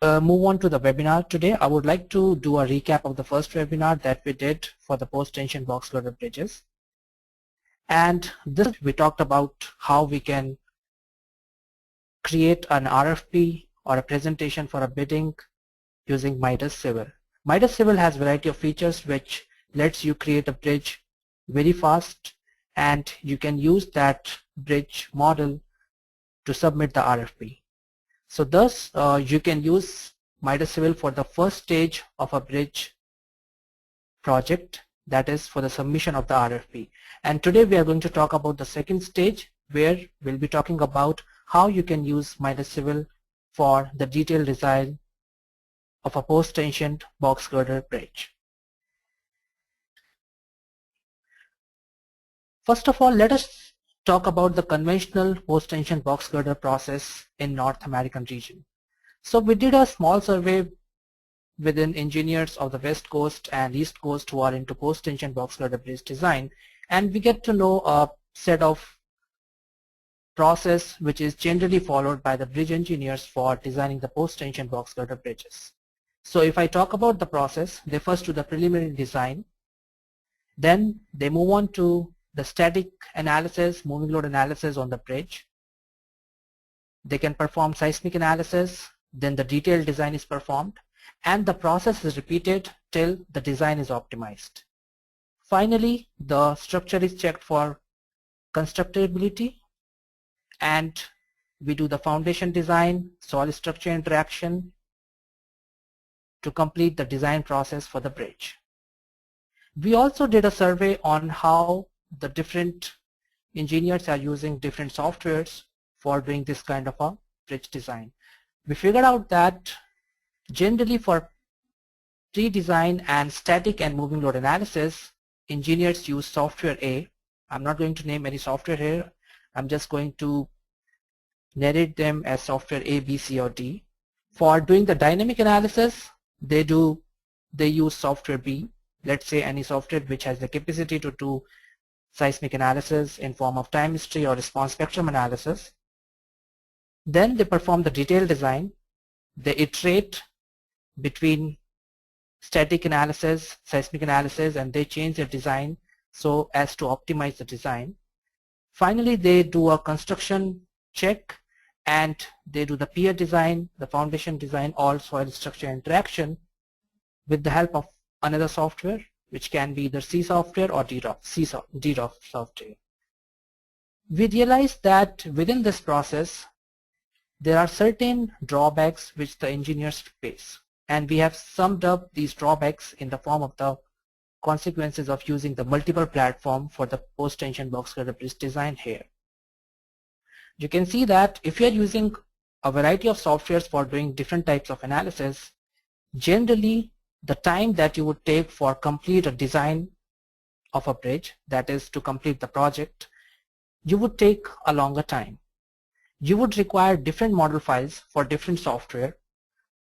move on to the webinar today, I would like to do a recap of the first webinar that we did for the post-tension box girder bridges. And this we talked about how we can create an RFP or a presentation for a bidding using Midas Civil. Midas Civil has a variety of features which lets you create a bridge very fast, and you can use that bridge model to submit the RFP. So thus you can use Midas Civil for the first stage of a bridge project, that is for the submission of the RFP. And today we are going to talk about the second stage, where we'll be talking about how you can use Midas Civil for the detailed design of a post-tensioned box girder bridge. First of all, let us talk about the conventional post-tension box girder process in North American region. So we did a small survey within engineers of the West Coast and East Coast who are into post-tension box girder bridge design, and we get to know a set of process which is generally followed by the bridge engineers for designing the post-tension box girder bridges. So if I talk about the process, they first do the preliminary design, then they move on to the static analysis, moving load analysis on the bridge. They can perform seismic analysis, then the detailed design is performed, and the process is repeated till the design is optimized. Finally, the structure is checked for constructibility, and we do the foundation design, soil structure interaction to complete the design process for the bridge. We also did a survey on how the different engineers are using different softwares for doing this kind of a bridge design. We figured out that generally for pre-design and static and moving load analysis, engineers use software A. I'm not going to name any software here. I'm just going to narrate them as software A, B, C, or D. For doing the dynamic analysis, they use software B. Let's say any software which has the capacity to do seismic analysis in form of time history or response spectrum analysis. Then they perform the detailed design. They iterate between static analysis, seismic analysis, and they change their design so as to optimize the design. Finally, they do a construction check and they do the pier design, the foundation design, all soil structure interaction with the help of another software, which can be either C software or DDoF software. We realized that within this process, there are certain drawbacks which the engineers face, and we have summed up these drawbacks in the form of the consequences of using the multiple platform for the post-tension box girder bridge design here. You can see that if you are using a variety of softwares for doing different types of analysis, generally the time that you would take for complete a design of a bridge, that is to complete the project, you would take a longer time. You would require different model files for different software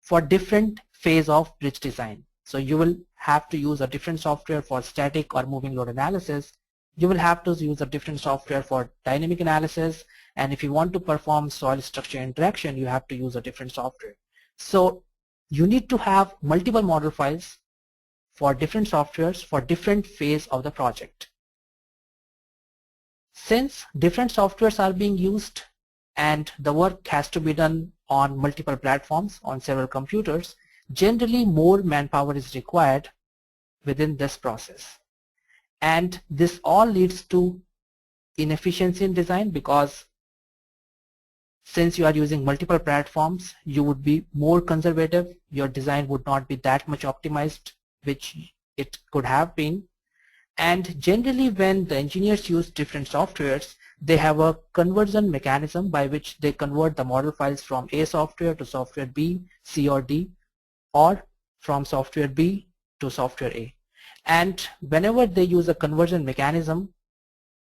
for different phase of bridge design. So you will have to use a different software for static or moving load analysis. You will have to use a different software for dynamic analysis, and if you want to perform soil structure interaction, you have to use a different software. So you need to have multiple model files for different softwares for different phase of the project. Since different softwares are being used and the work has to be done on multiple platforms on several computers, generally more manpower is required within this process. And this all leads to inefficiency in design, because since you are using multiple platforms, you would be more conservative. Your design would not be that much optimized, which it could have been. And generally when the engineers use different softwares, they have a conversion mechanism by which they convert the model files from A software to software B, C, or D, or from software B to software A. And whenever they use a conversion mechanism,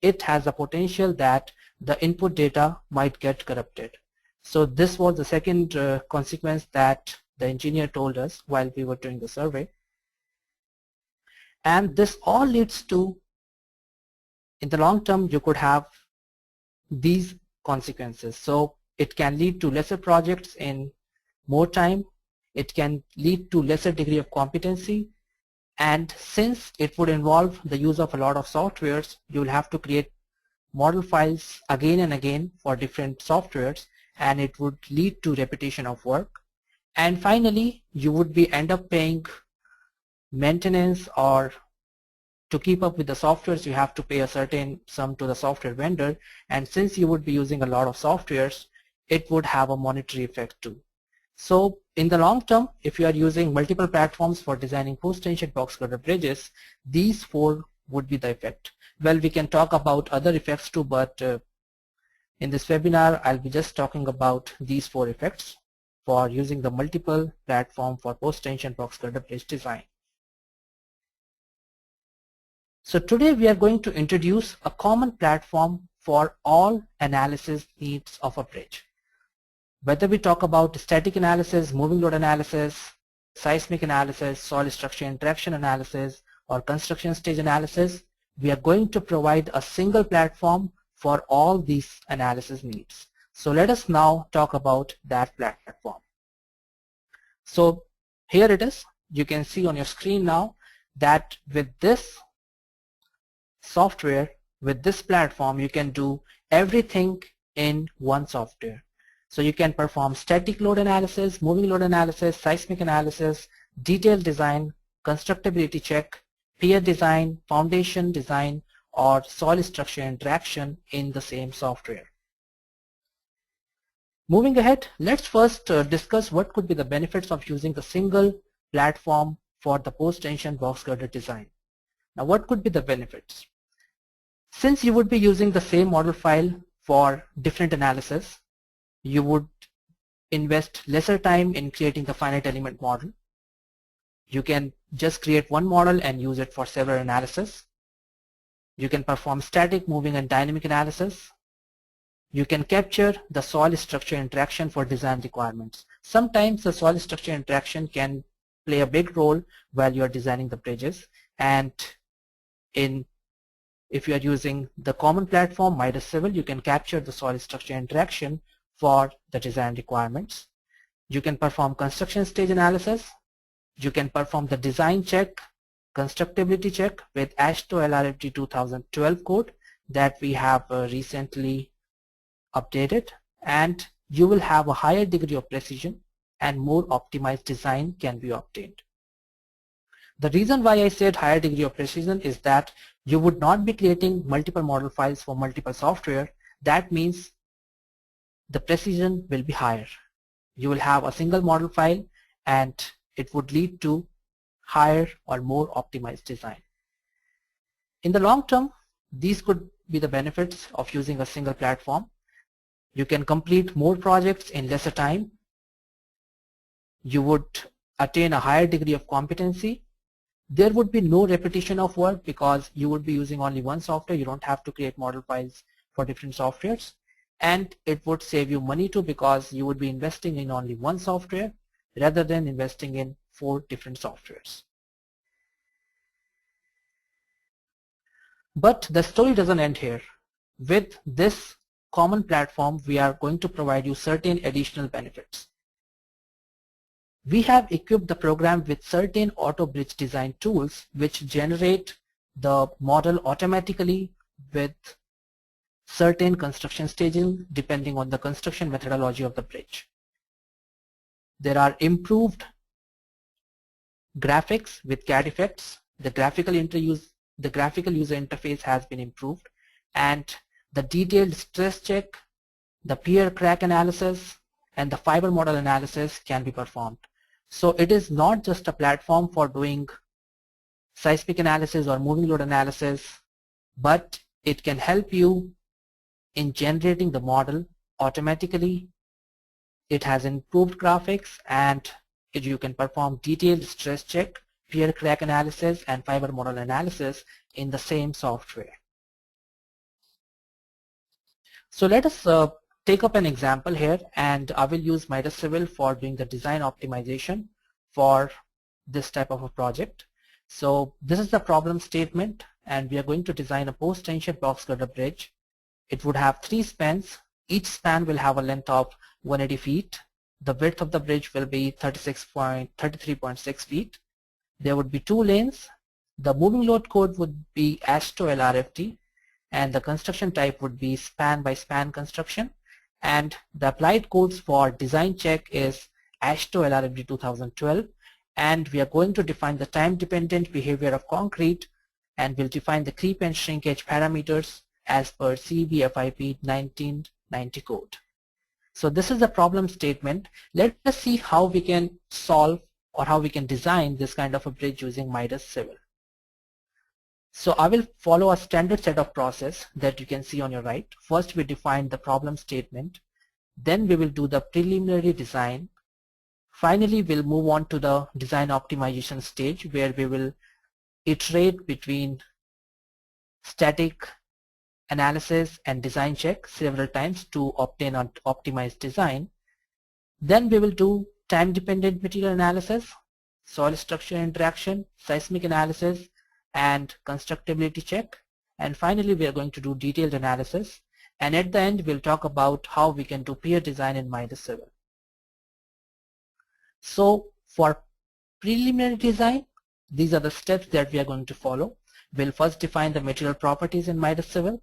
it has a potential that the input data might get corrupted. So this was the second consequence that the engineer told us while we were doing the survey. And this all leads to, in the long term, you could have these consequences. So it can lead to lesser projects in more time, It can lead to lesser degree of competency, and since it would involve the use of a lot of softwares, you will have to create model files again and again for different softwares, and it would lead to repetition of work. And finally, you would end up paying maintenance, or to keep up with the softwares you have to pay a certain sum to the software vendor, and since you would be using a lot of softwares, it would have a monetary effect too. So in the long term, if you are using multiple platforms for designing post-tension box girder bridges, these four would be the effect. Well, we can talk about other effects too, but in this webinar I'll be just talking about these four effects for using the multiple platform for post-tension box girder bridge design. So today we are going to introduce a common platform for all analysis needs of a bridge. Whether we talk about static analysis, moving load analysis, seismic analysis, soil structure interaction analysis, or construction stage analysis, we are going to provide a single platform for all these analysis needs. So let us now talk about that platform. So here it is. You can see on your screen now that with this software, with this platform, you can do everything in one software. So you can perform static load analysis, moving load analysis, seismic analysis, detailed design, constructibility check, pier design, foundation design, or soil structure interaction in the same software. Moving ahead, let's first discuss what could be the benefits of using a single platform for the post-tension box girder design. Now, what could be the benefits? Since you would be using the same model file for different analysis, you would invest lesser time in creating the finite element model. You can just create one model and use it for several analysis. You can perform static, moving, and dynamic analysis. You can capture the soil structure interaction for design requirements. Sometimes the soil structure interaction can play a big role while you are designing the bridges, and if you are using the common platform Midas Civil, you can capture the soil structure interaction for the design requirements. You can perform construction stage analysis. You can perform the design check, constructibility check with AASHTO LRFG 2012 code that we have recently updated, and you will have a higher degree of precision and more optimized design can be obtained. The reason why I said higher degree of precision is that you would not be creating multiple model files for multiple software. That means the precision will be higher. You will have a single model file and it would lead to higher or more optimized design. In the long term, these could be the benefits of using a single platform. You can complete more projects in lesser time. You would attain a higher degree of competency. There would be no repetition of work because you would be using only one software. You don't have to create model files for different softwares. And it would save you money too because you would be investing in only one software rather than investing in 4 different softwares. But the story doesn't end here. With this common platform, we are going to provide you certain additional benefits. We have equipped the program with certain auto bridge design tools which generate the model automatically with certain construction staging depending on the construction methodology of the bridge. There are improved graphics with CAD effects. The graphical user interface has been improved, and the detailed stress check, the pier crack analysis, and the fiber model analysis can be performed. So it is not just a platform for doing seismic analysis or moving load analysis, but it can help you in generating the model automatically. It has improved graphics, and you can perform detailed stress check, pier crack analysis, and fiber model analysis in the same software. So let us take up an example here, and I will use Midas Civil for doing the design optimization for this type of a project. So this is the problem statement, and we are going to design a post-tension box girder bridge. It would have 3 spans. Each span will have a length of 180 feet. The width of the bridge will be 33.6 feet. There would be 2 lanes. The moving load code would be ASHTO LRFT, and the construction type would be span by span construction. And the applied codes for design check is ASHTO LRFD 2012. And we are going to define the time-dependent behavior of concrete, and we'll define the creep and shrinkage parameters as per CEB FIP 1990 code. So this is the problem statement. Let us see how we can solve or how we can design this kind of a bridge using Midas Civil. So I will follow a standard set of process that you can see on your right. First we define the problem statement, then we will do the preliminary design. Finally we'll move on to the design optimization stage, where we will iterate between static analysis and design check several times to obtain an optimized design. Then we will do time-dependent material analysis, soil structure interaction, seismic analysis, and constructibility check. And finally we are going to do detailed analysis. And at the end we'll talk about how we can do peer design in Midas Civil. So for preliminary design, these are the steps that we are going to follow. We'll first define the material properties in Midas Civil.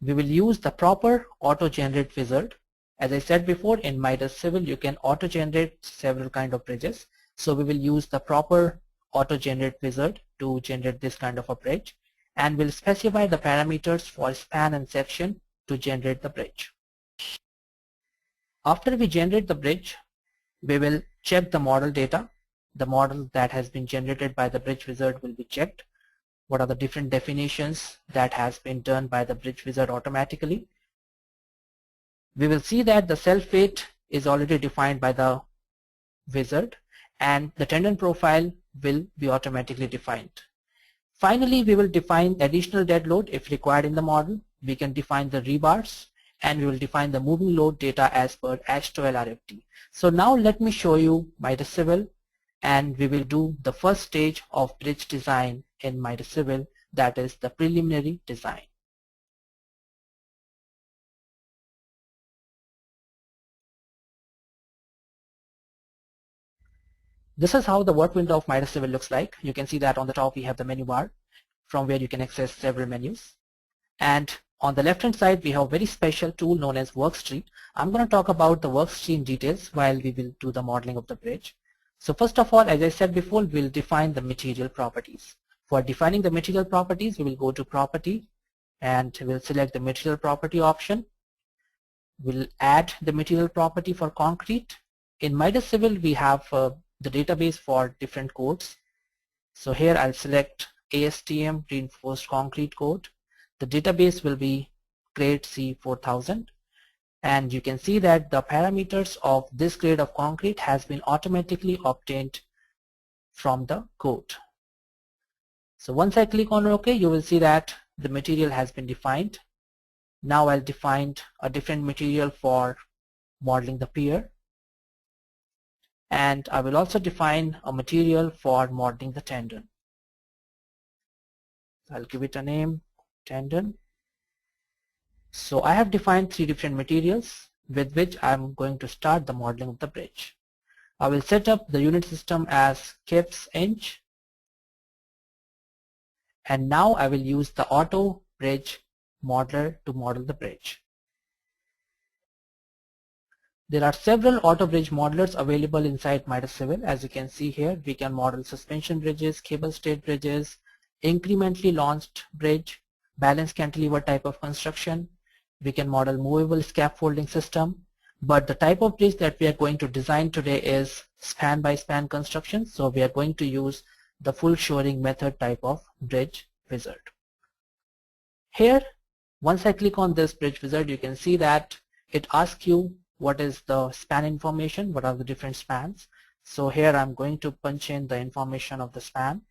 We will use the proper auto-generate wizard. As I said before, in Midas Civil you can auto-generate several kind of bridges. So we will use the proper auto-generate wizard to generate this kind of a bridge, and we'll specify the parameters for span and section to generate the bridge. After we generate the bridge, we will check the model data. The model that has been generated by the bridge wizard will be checked. What are the different definitions that has been done by the bridge wizard automatically. We will see that the self-weight is already defined by the wizard, and the tendon profile will be automatically defined. Finally, we will define additional dead load if required in the model. We can define the rebars, and we will define the moving load data as per ASHTO LRFT. So now let me show you Midas Civil, and we will do the first stage of bridge design in Midas Civil, that is the preliminary design. This is how the work window of Midas Civil looks like. You can see that on the top we have the menu bar from where you can access several menus. And on the left hand side we have a very special tool known as workstream. I'm going to talk about the workstream details while we will do the modeling of the bridge. So first of all, as I said before, we'll define the material properties. For defining the material properties, we will go to property and we'll select the material property option. We'll add the material property for concrete. In Midas Civil we have the database for different codes. So here I'll select ASTM reinforced concrete code. The database will be grade C4000, and you can see that the parameters of this grade of concrete has been automatically obtained from the code. So once I click on OK, you will see that the material has been defined. Now I'll define a different material for modeling the pier, and I will also define a material for modeling the tendon. I'll give it a name, tendon. So I have defined 3 different materials with which I'm going to start the modeling of the bridge. I will set up the unit system as kips inch, and now I will use the auto bridge modeler to model the bridge. There are several auto bridge modelers available inside Midas Civil. As you can see here, we can model suspension bridges, cable stayed bridges, incrementally launched bridge, balanced cantilever type of construction. We can model movable scaffolding system. But the type of bridge that we are going to design today is span by span construction. So we are going to use the full shoring method type of bridge wizard. Here, once I click on this bridge wizard, you can see that it asks you what is the span information, what are the different spans. So here I'm going to punch in the information of the span.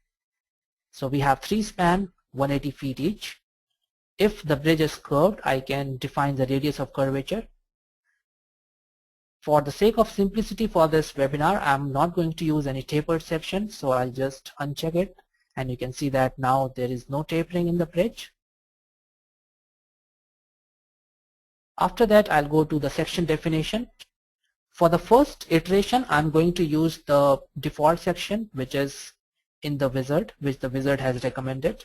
So we have 3 span, 180 feet each. If the bridge is curved, I can define the radius of curvature. For the sake of simplicity for this webinar, I'm not going to use any tapered section, so I'll just uncheck it, and you can see that now there is no tapering in the bridge. After that, I'll go to the section definition. For the first iteration, I'm going to use the default section, which is in the wizard, which the wizard has recommended.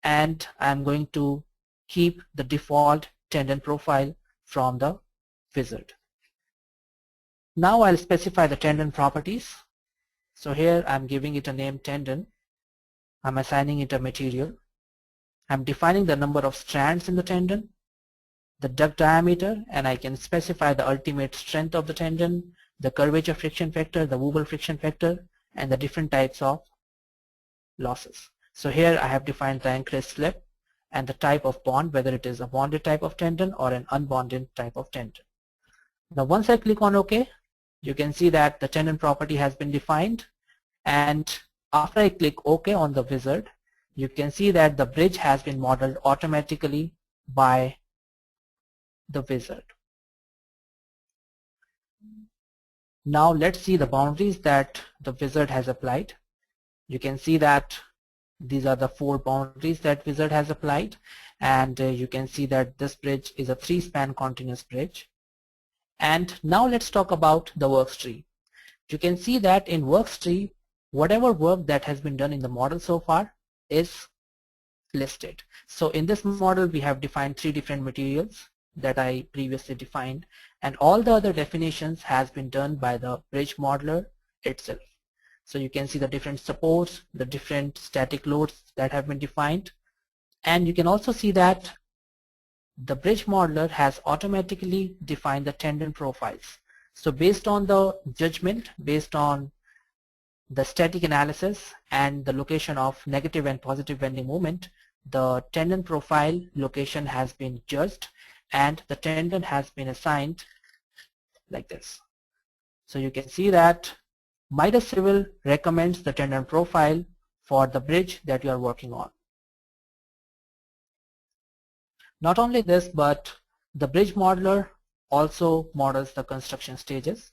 And I'm going to keep the default tendon profile from the wizard. Now I'll specify the tendon properties. So here I'm giving it a name tendon. I'm assigning it a material. I'm defining the number of strands in the tendon, the duct diameter, and I can specify the ultimate strength of the tendon, the curvature friction factor, the Wobble friction factor, and the different types of losses. So here I have defined the anchorage slip and the type of bond, whether it is a bonded type of tendon or an unbonded type of tendon. Now once I click on OK, you can see that the tendon property has been defined, and after I click OK on the wizard, you can see that the bridge has been modeled automatically by the wizard. Now let's see the boundaries that the wizard has applied. You can see that these are the 4 boundaries that wizard has applied, and you can see that this bridge is a 3-span continuous bridge. And now let's talk about the work tree. You can see that in work tree, whatever work that has been done in the model so far is listed. So in this model we have defined 3 different materials that I previously defined, and all the other definitions has been done by the bridge modeler itself. So you can see the different supports, the different static loads that have been defined, and you can also see that the bridge modeler has automatically defined the tendon profiles. So based on the judgment, based on the static analysis and the location of negative and positive bending moment, the tendon profile location has been judged and the tendon has been assigned like this. So you can see that Midas Civil recommends the tendon profile for the bridge that you are working on. Not only this, but the bridge modeler also models the construction stages.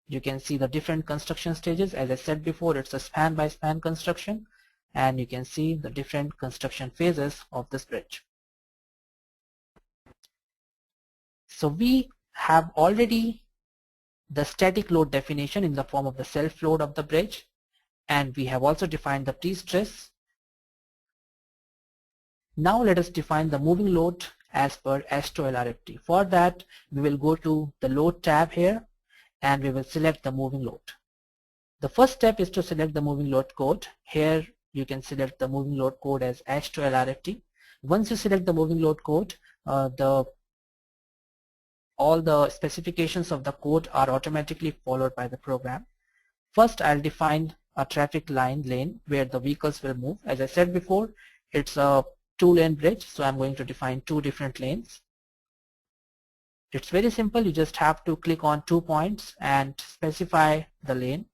You can see the different construction stages. As I said before, it's a span by span construction, and you can see the different construction phases of this bridge. So we have already the static load definition in the form of the self load of the bridge, and we have also defined the pre-stress. Now let us define the moving load as per ASTO LRFT. For that, we will go to the load tab here and we will select the moving load. The first step is to select the moving load code. Here you can select the moving load code as ASTO LRFT. Once you select the moving load code, all the specifications of the code are automatically followed by the program. First, I'll define a traffic lane where the vehicles will move. As I said before, it's a 2-lane bridge, so I'm going to define 2 different lanes. It's very simple. You just have to click on 2 points and specify the lane,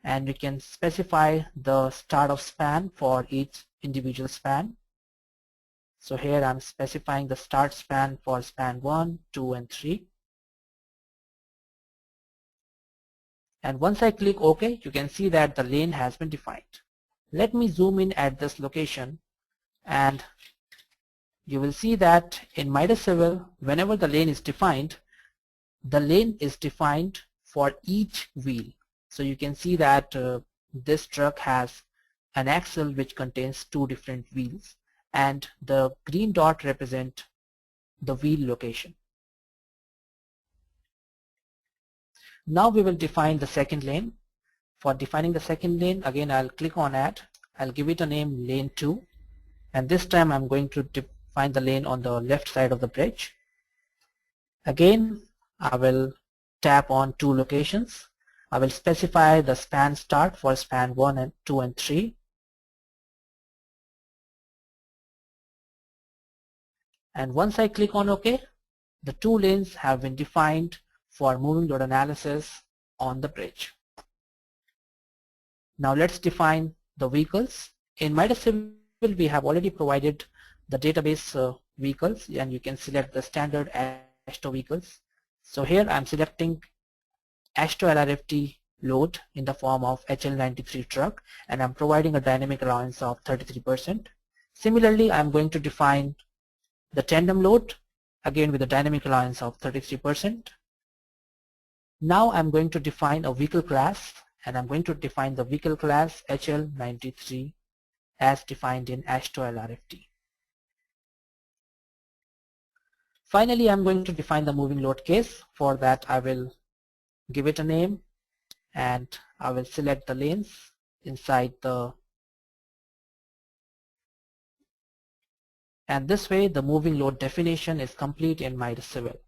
and you can specify the start of span for each individual span. So here I'm specifying the start span for span 1, 2, and 3. And once I click OK, you can see that the lane has been defined. Let me zoom in at this location, and you will see that in Midas Civil, whenever the lane is defined, the lane is defined for each wheel. So you can see that this truck has an axle which contains 2 different wheels, and the green dot represent the wheel location. Now we will define the second lane. For defining the second lane, again I'll click on Add. I'll give it a name Lane 2, and this time I'm going to define the lane on the left side of the bridge. Again, I will tap on 2 locations. I will specify the span start for span 1 and 2 and 3. And once I click on OK, the 2 lanes have been defined for moving load analysis on the bridge. Now let's define the vehicles. In Midas Civil, we have already provided the database vehicles, and you can select the standard ASTO vehicles. So here I'm selecting ASTO LRFT load in the form of HL93 truck, and I'm providing a dynamic allowance of 33%. Similarly, I'm going to define the tandem load again with a dynamic allowance of 33%. Now I'm going to define a vehicle class, and I'm going to define the vehicle class HL93 as defined in ASHTO LRFT. Finally, I'm going to define the moving load case. For that, I will give it a name, and I will select the lanes inside the, and this way the moving load definition is complete in my civil.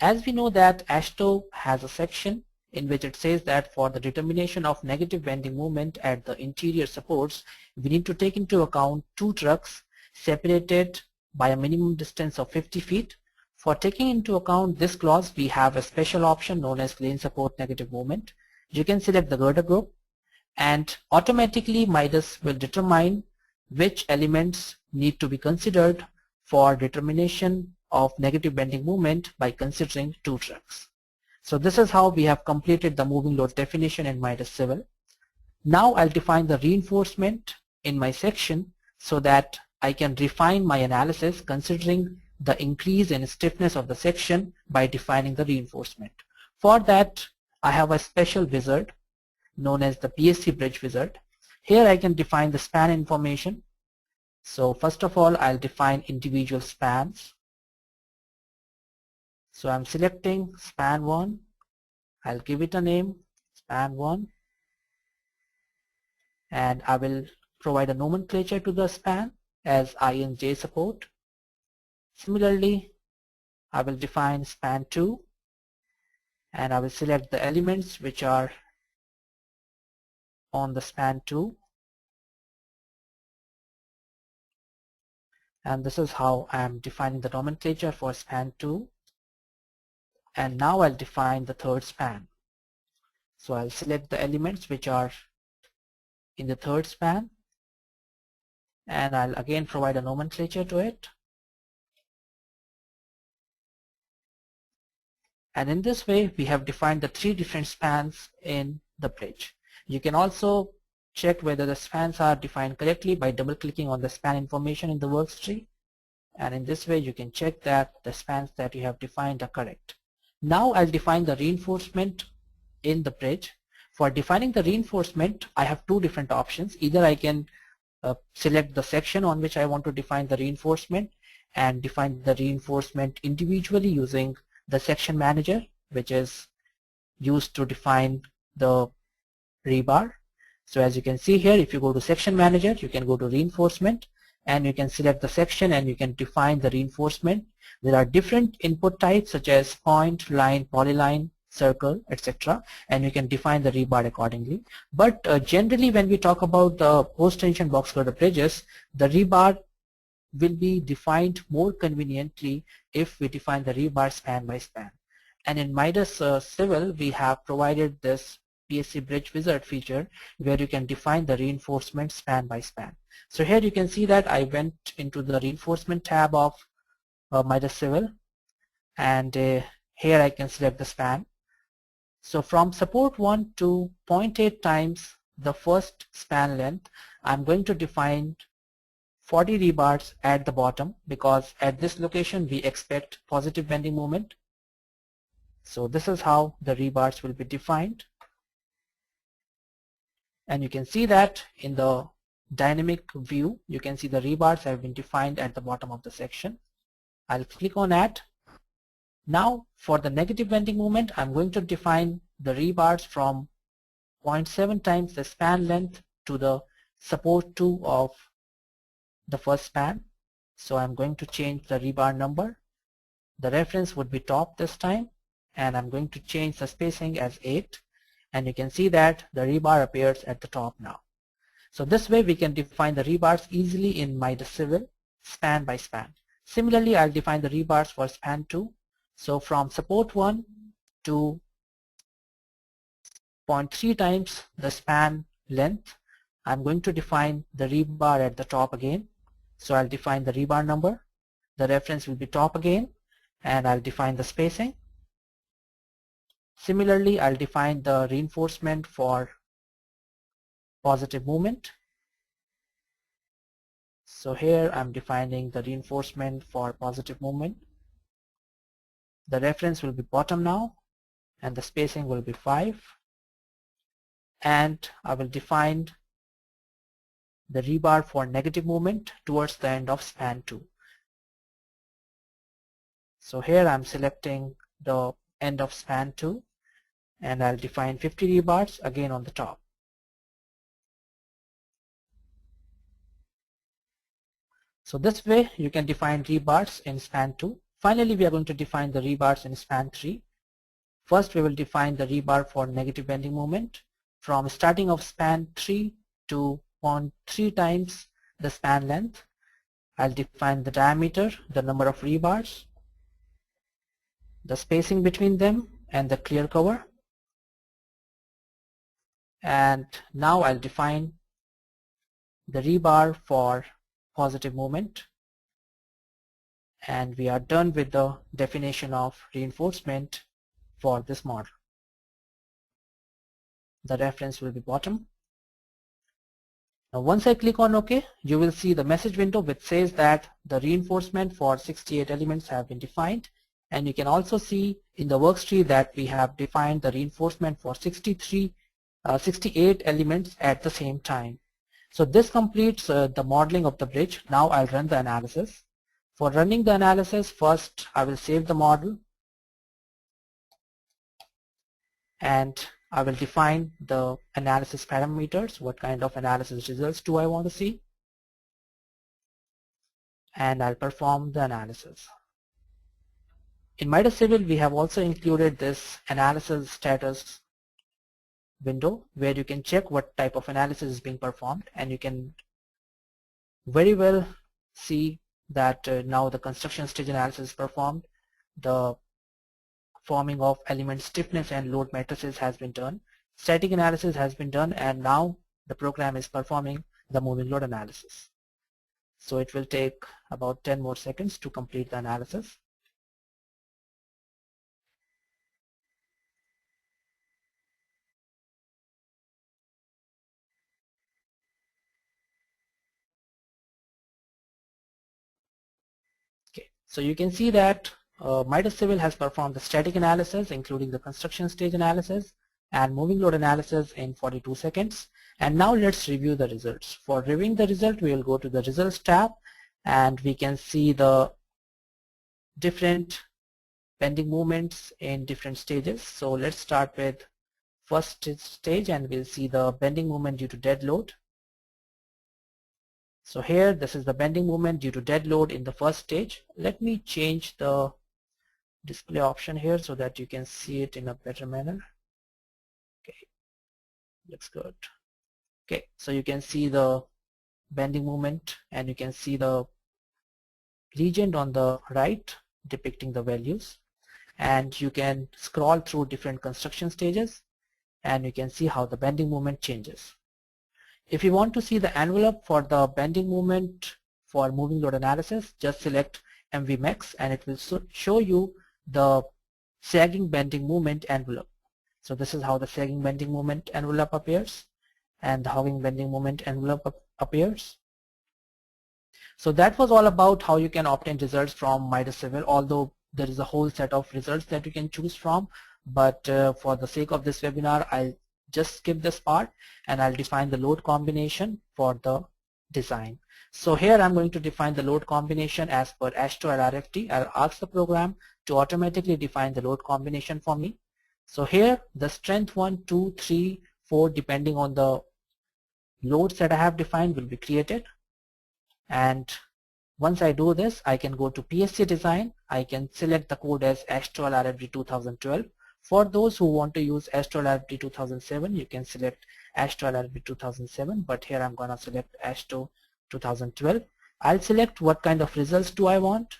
As we know that ASHTO has a section in which it says that for the determination of negative bending moment at the interior supports, we need to take into account two trucks separated by a minimum distance of 50 feet. For taking into account this clause, we have a special option known as lane support negative moment. You can select the girder group, and automatically Midas will determine which elements need to be considered for determination of negative bending moment by considering two trucks. So this is how we have completed the moving load definition in Midas Civil. Now I'll define the reinforcement in my section so that I can refine my analysis considering the increase in stiffness of the section by defining the reinforcement. For that, I have a special wizard known as the PSC bridge wizard. Here I can define the span information. So first of all, I'll define individual spans. So I'm selecting span 1. I'll give it a name, span 1. And I will provide a nomenclature to the span as I and J support. Similarly, I will define span 2. And I will select the elements which are on the span 2. And this is how I am defining the nomenclature for span 2. And now I'll define the third span. So I'll select the elements which are in the third span, and I'll again provide a nomenclature to it. And in this way, we have defined the three different spans in the bridge. You can also check whether the spans are defined correctly by double-clicking on the span information in the works tree. And in this way, you can check that the spans that you have defined are correct. Now I'll define the reinforcement in the bridge. For defining the reinforcement, I have two different options. Either I can select the section on which I want to define the reinforcement and define the reinforcement individually using the section manager, which is used to define the rebar. So as you can see here, if you go to section manager, you can go to reinforcement and you can select the section and you can define the reinforcement. There are different input types such as point, line, polyline, circle, etc. and you can define the rebar accordingly. But generally when we talk about the post-tension box girder bridges, the rebar will be defined more conveniently if we define the rebar span by span. And in Midas Civil, we have provided this PSC bridge wizard feature where you can define the reinforcement span by span. So here you can see that I went into the reinforcement tab of Midas Civil, and here I can select the span. So from support 1 to 0.8 times the first span length, I'm going to define 40 rebars at the bottom because at this location we expect positive bending moment. So this is how the rebars will be defined. And you can see that in the dynamic view, you can see the rebars have been defined at the bottom of the section. I'll click on add. Now for the negative bending moment, I'm going to define the rebars from 0.7 times the span length to the support 2 of the first span. So I'm going to change the rebar number. The reference would be top this time, and I'm going to change the spacing as 8, and you can see that the rebar appears at the top now. So this way we can define the rebars easily in Midas Civil span by span. Similarly, I'll define the rebars for span 2. So from support 1 to 0.3 times the span length, I'm going to define the rebar at the top again. So I'll define the rebar number. The reference will be top again, and I'll define the spacing. Similarly, I'll define the reinforcement for positive movement. So here I'm defining the reinforcement for positive movement. The reference will be bottom now, and the spacing will be 5, and I will define the rebar for negative movement towards the end of span 2. So here I'm selecting the end of span 2, and I'll define 50 rebars again on the top. So this way you can define rebars in span 2. Finally, we are going to define the rebars in span 3. First, we will define the rebar for negative bending moment from starting of span 3 to 0.3 times the span length. I'll define the diameter, the number of rebars, the spacing between them, and the clear cover. And now I'll define the rebar for positive moment. And we are done with the definition of reinforcement for this model. The reference will be bottom. Now once I click on OK, you will see the message window which says that the reinforcement for 68 elements have been defined, and you can also see in the worksheet that we have defined the reinforcement for 68 elements at the same time. So this completes the modeling of the bridge. Now I'll run the analysis. For running the analysis, first I will save the model, and I will define the analysis parameters. What kind of analysis results do I want to see? And I'll perform the analysis. In Midas Civil, we have also included this analysis status window where you can check what type of analysis is being performed, and you can very well see that now the construction stage analysis is performed. The forming of element stiffness and load matrices has been done. Static analysis has been done, and now the program is performing the moving load analysis. So it will take about 10 more seconds to complete the analysis. Okay, so you can see that Midas Civil has performed the static analysis, including the construction stage analysis and moving load analysis in 42 seconds. And now let's review the results. For reviewing the result, we will go to the results tab, and we can see the different bending moments in different stages. So let's start with first stage, and we'll see the bending moment due to dead load. So here, this is the bending moment due to dead load in the first stage. Let me change the display option here so that you can see it in a better manner. Okay, looks good. Okay, so you can see the bending moment, and you can see the legend on the right depicting the values, and you can scroll through different construction stages, and you can see how the bending moment changes. If you want to see the envelope for the bending moment for moving load analysis, just select MVMax, and it will show you the sagging bending moment envelope. So this is how the sagging bending moment envelope appears, and the hogging bending moment envelope appears. So that was all about how you can obtain results from Midas Civil, although there is a whole set of results that you can choose from. But for the sake of this webinar, I'll just skip this part, and I'll define the load combination for the design. So here I'm going to define the load combination as per ASHTO LRFT. I'll ask the program to automatically define the load combination for me. So here the strength 1, 2, 3, 4, depending on the loads that I have defined, will be created. And once I do this, I can go to PSC design. I can select the code as ASHTO LRFT 2012. For those who want to use ASHTO LRFT 2007, you can select ASHTO LRFT 2007, but here I'm going to select ASHTO 2012. I'll select what kind of results do I want,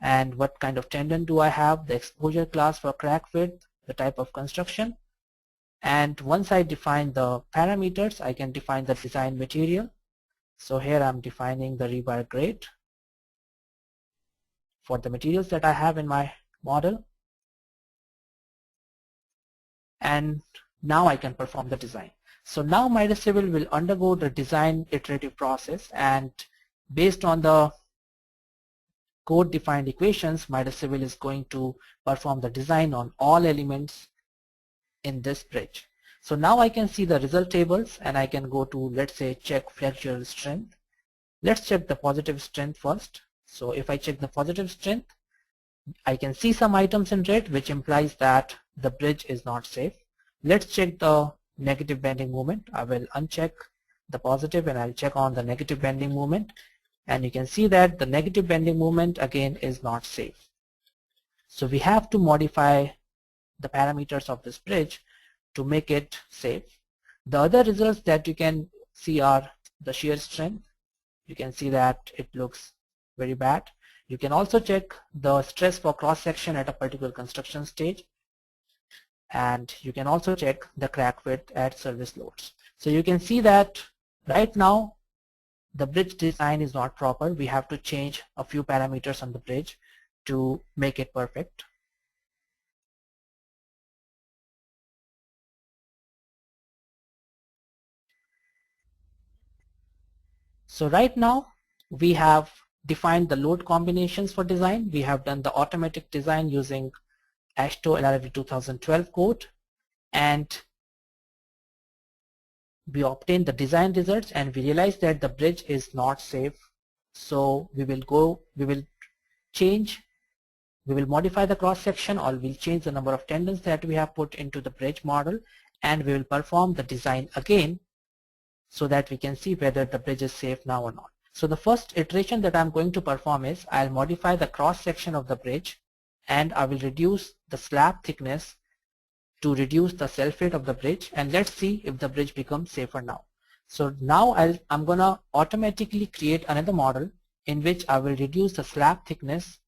and what kind of tendon do I have, the exposure class for crack width, the type of construction. And once I define the parameters, I can define the design material. So here I'm defining the rebar grade for the materials that I have in my model. And now I can perform the design. So now Midas Civil will undergo the design iterative process, and based on the code defined equations, Midas Civil is going to perform the design on all elements in this bridge. So now I can see the result tables and I can go to, let's say, check flexural strength. Let's check the positive strength first. So if I check the positive strength, I can see some items in red, which implies that the bridge is not safe. Let's check the negative bending moment. I will uncheck the positive and I'll check on the negative bending moment. And you can see that the negative bending moment again is not safe. So we have to modify the parameters of this bridge to make it safe. The other results that you can see are the shear strength. You can see that it looks very bad. You can also check the stress for cross section at a particular construction stage, and you can also check the crack width at service loads. So you can see that right now the bridge design is not proper. We have to change a few parameters on the bridge to make it perfect. So right now we have defined the load combinations for design. We have done the automatic design using AASHTO LRV 2012 code, and we obtained the design results and we realized that the bridge is not safe. So we will modify the cross section, or we'll change the number of tendons that we have put into the bridge model, and we will perform the design again so that we can see whether the bridge is safe now or not. So the first iteration that I'm going to perform is I'll modify the cross section of the bridge, and I will reduce the slab thickness to reduce the self-weight of the bridge, and let's see if the bridge becomes safer now. So now I'm gonna automatically create another model in which I will reduce the slab thickness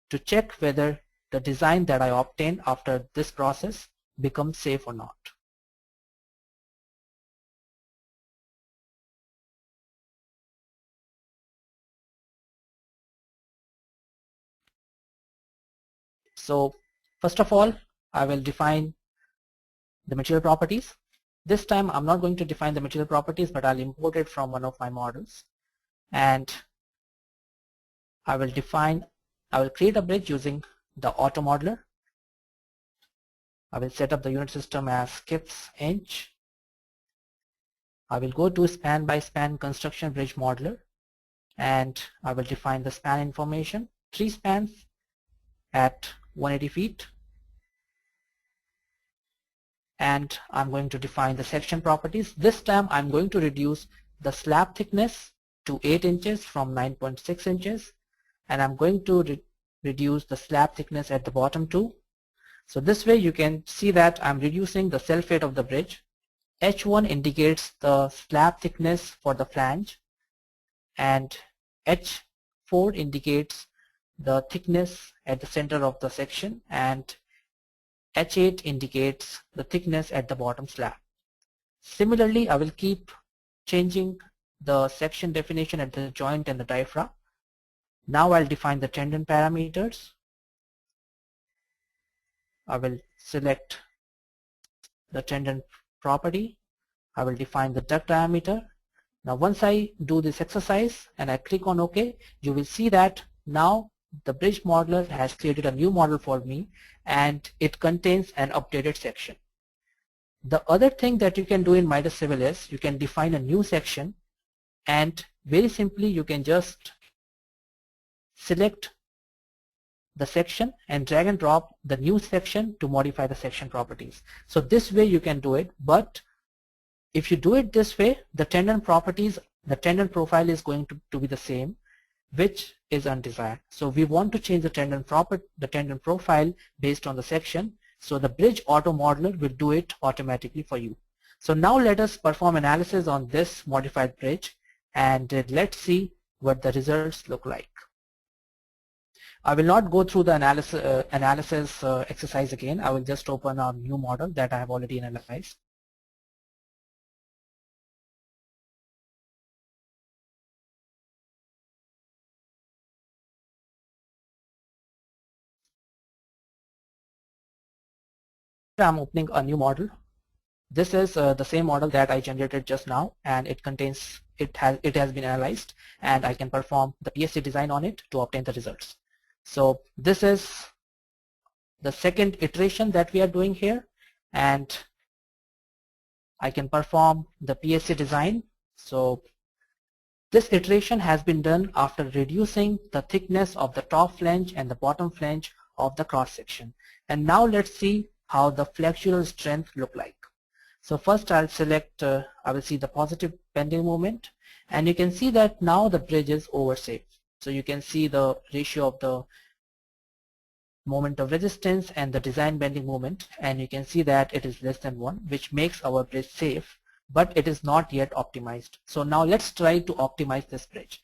to check whether the design that I obtained after this process becomes safe or not. So first of all, I will define the material properties. This time I'm not going to define the material properties, but I'll import it from one of my models, and I will create a bridge using the auto modeler. I will set up the unit system as skips inch. I will go to span by span construction bridge modeler, and I will define the span information, 3 spans at 180 feet. And I'm going to define the section properties. This time I'm going to reduce the slab thickness to 8 inches from 9.6 inches, and I'm going to reduce the slab thickness at the bottom too. So this way you can see that I'm reducing the self-weight of the bridge. H1 indicates the slab thickness for the flange, and H4 indicates the thickness at the center of the section, and H8 indicates the thickness at the bottom slab. Similarly, I will keep changing the section definition at the joint and the diaphragm. Now I'll define the tendon parameters. I will select the tendon property. I will define the duct diameter. Now once I do this exercise and I click on OK, you will see that now the bridge modeler has created a new model for me, and it contains an updated section. The other thing that you can do in Midas Civil is you can define a new section, and very simply you can just select the section and drag and drop the new section to modify the section properties. So this way you can do it, but if you do it this way, the tendon properties, the tendon profile is going to be the same, which is undesired. So we want to change the tendon profile based on the section. So the bridge auto modeler will do it automatically for you. So now let us perform analysis on this modified bridge, and let's see what the results look like. I will not go through the analysis exercise again. I will just open a new model that I have already analyzed. I'm opening a new model. This is the same model that I generated just now, and it has been analyzed, and I can perform the PSC design on it to obtain the results. So this is the second iteration that we are doing here, and I can perform the PSC design. So this iteration has been done after reducing the thickness of the top flange and the bottom flange of the cross section. And now let's see how the flexural strength look like. So first I'll select, I will see the positive bending moment, and you can see that now the bridge is oversafe. So you can see the ratio of the moment of resistance and the design bending moment, and you can see that it is less than 1, which makes our bridge safe, but it is not yet optimized. So now let's try to optimize this bridge.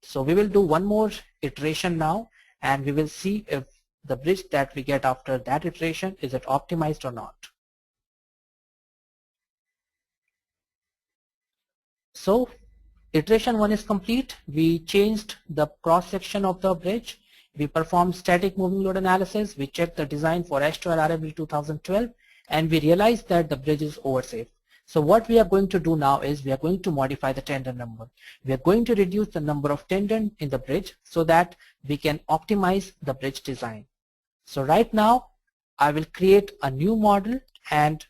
So we will do one more iteration now, and we will see if the bridge that we get after that iteration, is it optimized or not. So iteration 1 is complete. We changed the cross section of the bridge. We performed static moving load analysis. We checked the design for H12 RFB 2012, and we realized that the bridge is oversafe. So what we are going to do now is we are going to modify the tendon number. We are going to reduce the number of tendon in the bridge so that we can optimize the bridge design. So right now I will create a new model and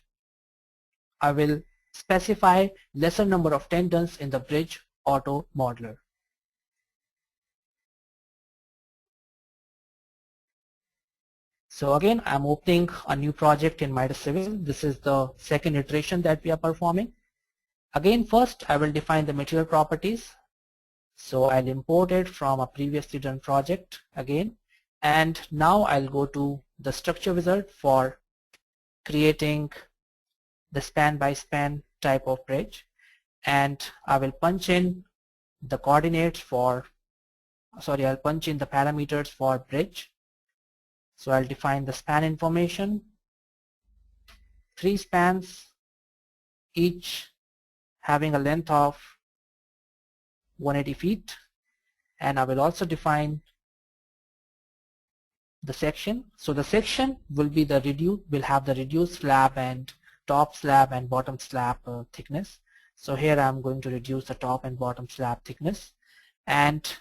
I will specify lesser number of tendons in the bridge auto modeler. So again, I'm opening a new project in Midas Civil. This is the second iteration that we are performing. Again, first I will define the material properties. So I'll import it from a previously done project again. And now I'll go to the structure wizard for creating the span by span type of bridge. And I will punch in the coordinates for, I'll punch in the parameters for bridge. So I'll define the span information, 3 spans, each having a length of 180 feet. And I will also define the section. So the section will be the will have the reduced slab and top slab and bottom slab thickness. So here I'm going to reduce the top and bottom slab thickness, and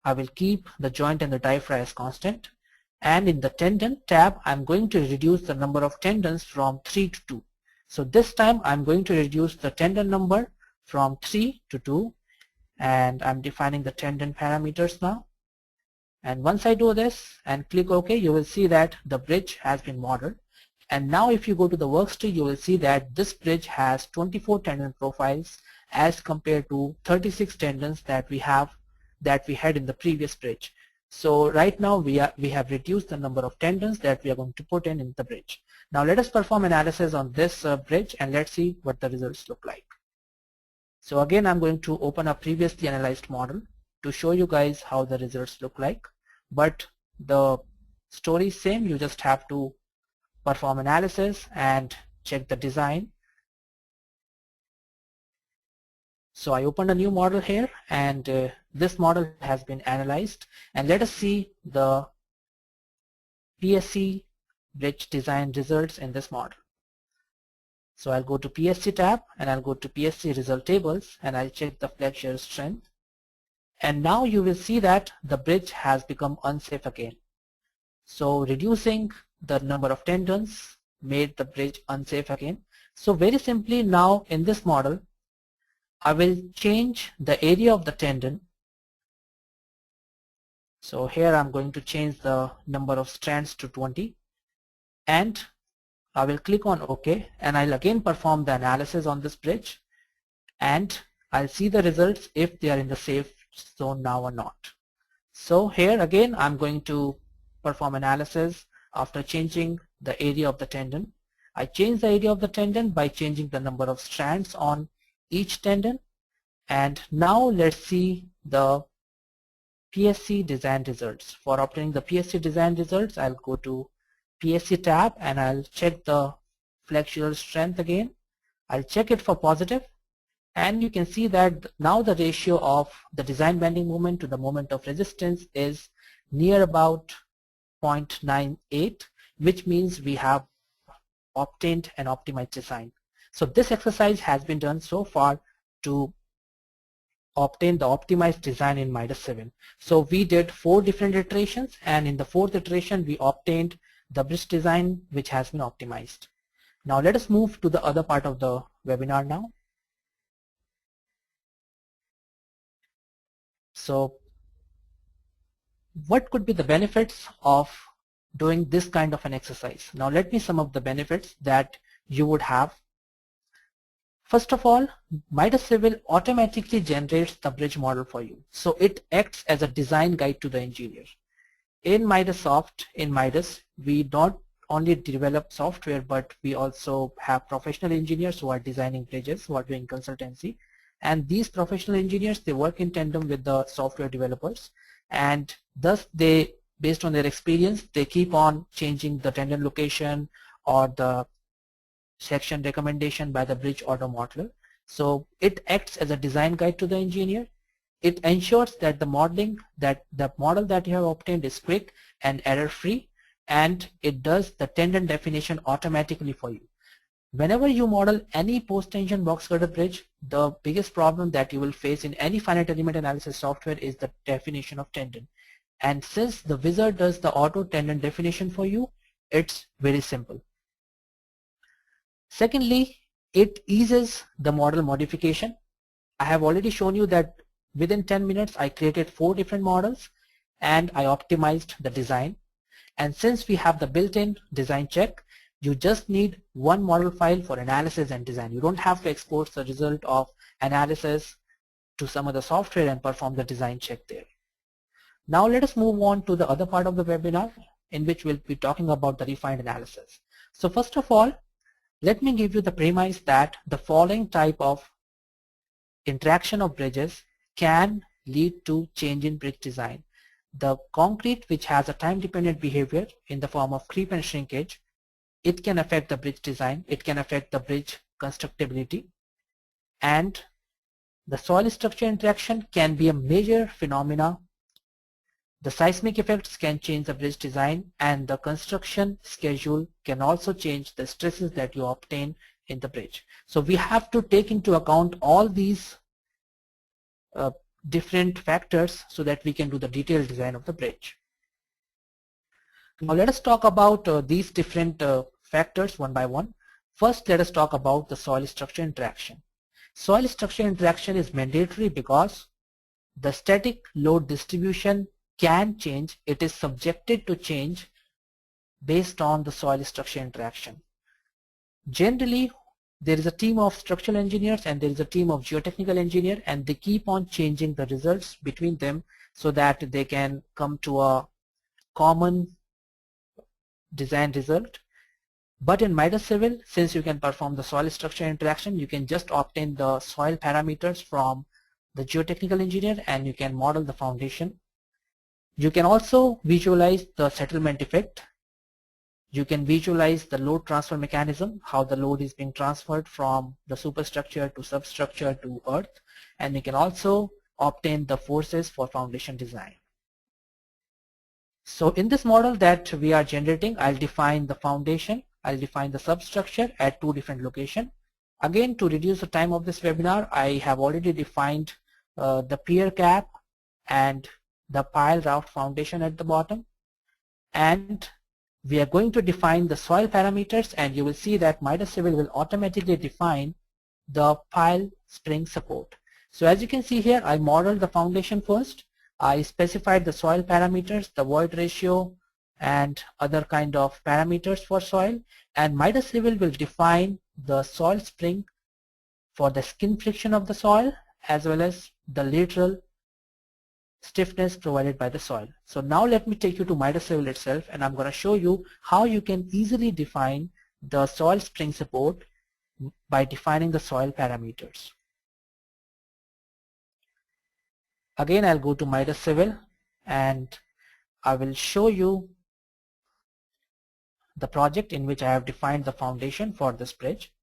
I will keep the joint and the diaphragm as constant. And in the tendon tab, I'm going to reduce the number of tendons from 3 to 2. So this time I'm going to reduce the tendon number from 3 to 2, and I'm defining the tendon parameters now. And once I do this and click OK, you will see that the bridge has been modeled. And now if you go to the worksheet, you will see that this bridge has 24 tendon profiles as compared to 36 tendons that we had in the previous bridge. So right now we have reduced the number of tendons that we are going to put in the bridge. Now let us perform analysis on this bridge, and let's see what the results look like. So again, I'm going to open a previously analyzed model to show you guys how the results look like. But the story is same. You just have to perform analysis and check the design. So I opened a new model here, and this model has been analyzed, and let us see the PSC bridge design results in this model. So I'll go to PSC tab and I'll go to PSC result tables and I'll check the flexure strength. And now you will see that the bridge has become unsafe again. So reducing the number of tendons made the bridge unsafe again. So very simply now in this model, I will change the area of the tendon. So here I'm going to change the number of strands to 20, and I will click on OK, and I'll again perform the analysis on this bridge, and I'll see the results if they are in the safe zone now or not. So here again I'm going to perform analysis after changing the area of the tendon. I change the area of the tendon by changing the number of strands on each tendon, and now let's see the PSC design results. For obtaining the PSC design results, I'll go to PSC tab and I'll check the flexural strength again. I'll check it for positive, and you can see that now the ratio of the design bending moment to the moment of resistance is near about 0.98, which means we have obtained an optimized design. So this exercise has been done so far to obtain the optimized design in Midas 7. So we did 4 different iterations, and in the 4th iteration we obtained the bridge design which has been optimized. Now let us move to the other part of the webinar now. So what could be the benefits of doing this kind of an exercise? Now let me sum up the benefits that you would have. First of all, Midas Civil automatically generates the bridge model for you. So it acts as a design guide to the engineer. In Midas, we don't only develop software, but we also have professional engineers who are designing bridges, who are doing consultancy. And these professional engineers, they work in tandem with the software developers. And thus they, based on their experience, they keep on changing the tendon location or the section recommendation by the bridge auto modeler. So it acts as a design guide to the engineer. It ensures that the model that you have obtained is quick and error-free, and it does the tendon definition automatically for you. Whenever you model any post-tension box girder bridge, the biggest problem that you will face in any finite element analysis software is the definition of tendon. And since the wizard does the auto tendon definition for you, it's very simple. Secondly, it eases the model modification. I have already shown you that within 10 minutes I created 4 different models and I optimized the design. And since we have the built-in design check, you just need one model file for analysis and design. You don't have to export the result of analysis to some other software and perform the design check there. Now let us move on to the other part of the webinar, in which we'll be talking about the refined analysis. So first of all, let me give you the premise that the following type of interaction of bridges can lead to change in bridge design. The concrete, which has a time-dependent behavior in the form of creep and shrinkage, it can affect the bridge design, it can affect the bridge constructibility, and the soil structure interaction can be a major phenomena. The seismic effects can change the bridge design, and the construction schedule can also change the stresses that you obtain in the bridge. So we have to take into account all these different factors so that we can do the detailed design of the bridge. Now let us talk about these different factors one by one. First, let us talk about the soil structure interaction. Soil structure interaction is mandatory because the static load distribution can change. It is subjected to change based on the soil structure interaction. Generally, there is a team of structural engineers and there is a team of geotechnical engineer, and they keep on changing the results between them so that they can come to a common design result. But in Midas Civil, since you can perform the soil structure interaction, you can just obtain the soil parameters from the geotechnical engineer and you can model the foundation. You can also visualize the settlement effect. You can visualize the load transfer mechanism, how the load is being transferred from the superstructure to substructure to earth, and you can also obtain the forces for foundation design. So in this model that we are generating, I'll define the foundation, I'll define the substructure at 2 different locations. Again, to reduce the time of this webinar, I have already defined the pier cap and the pile raft foundation at the bottom, and we are going to define the soil parameters, and you will see that Midas Civil will automatically define the pile spring support. So as you can see here, I modeled the foundation first. I specified the soil parameters, the void ratio, and other kind of parameters for soil, and Midas Civil will define the soil spring for the skin friction of the soil as well as the lateral stiffness provided by the soil. So now let me take you to Midas Civil itself, and I'm going to show you how you can easily define the soil spring support by defining the soil parameters. Again, I'll go to Midas Civil and I will show you the project in which I have defined the foundation for this bridge.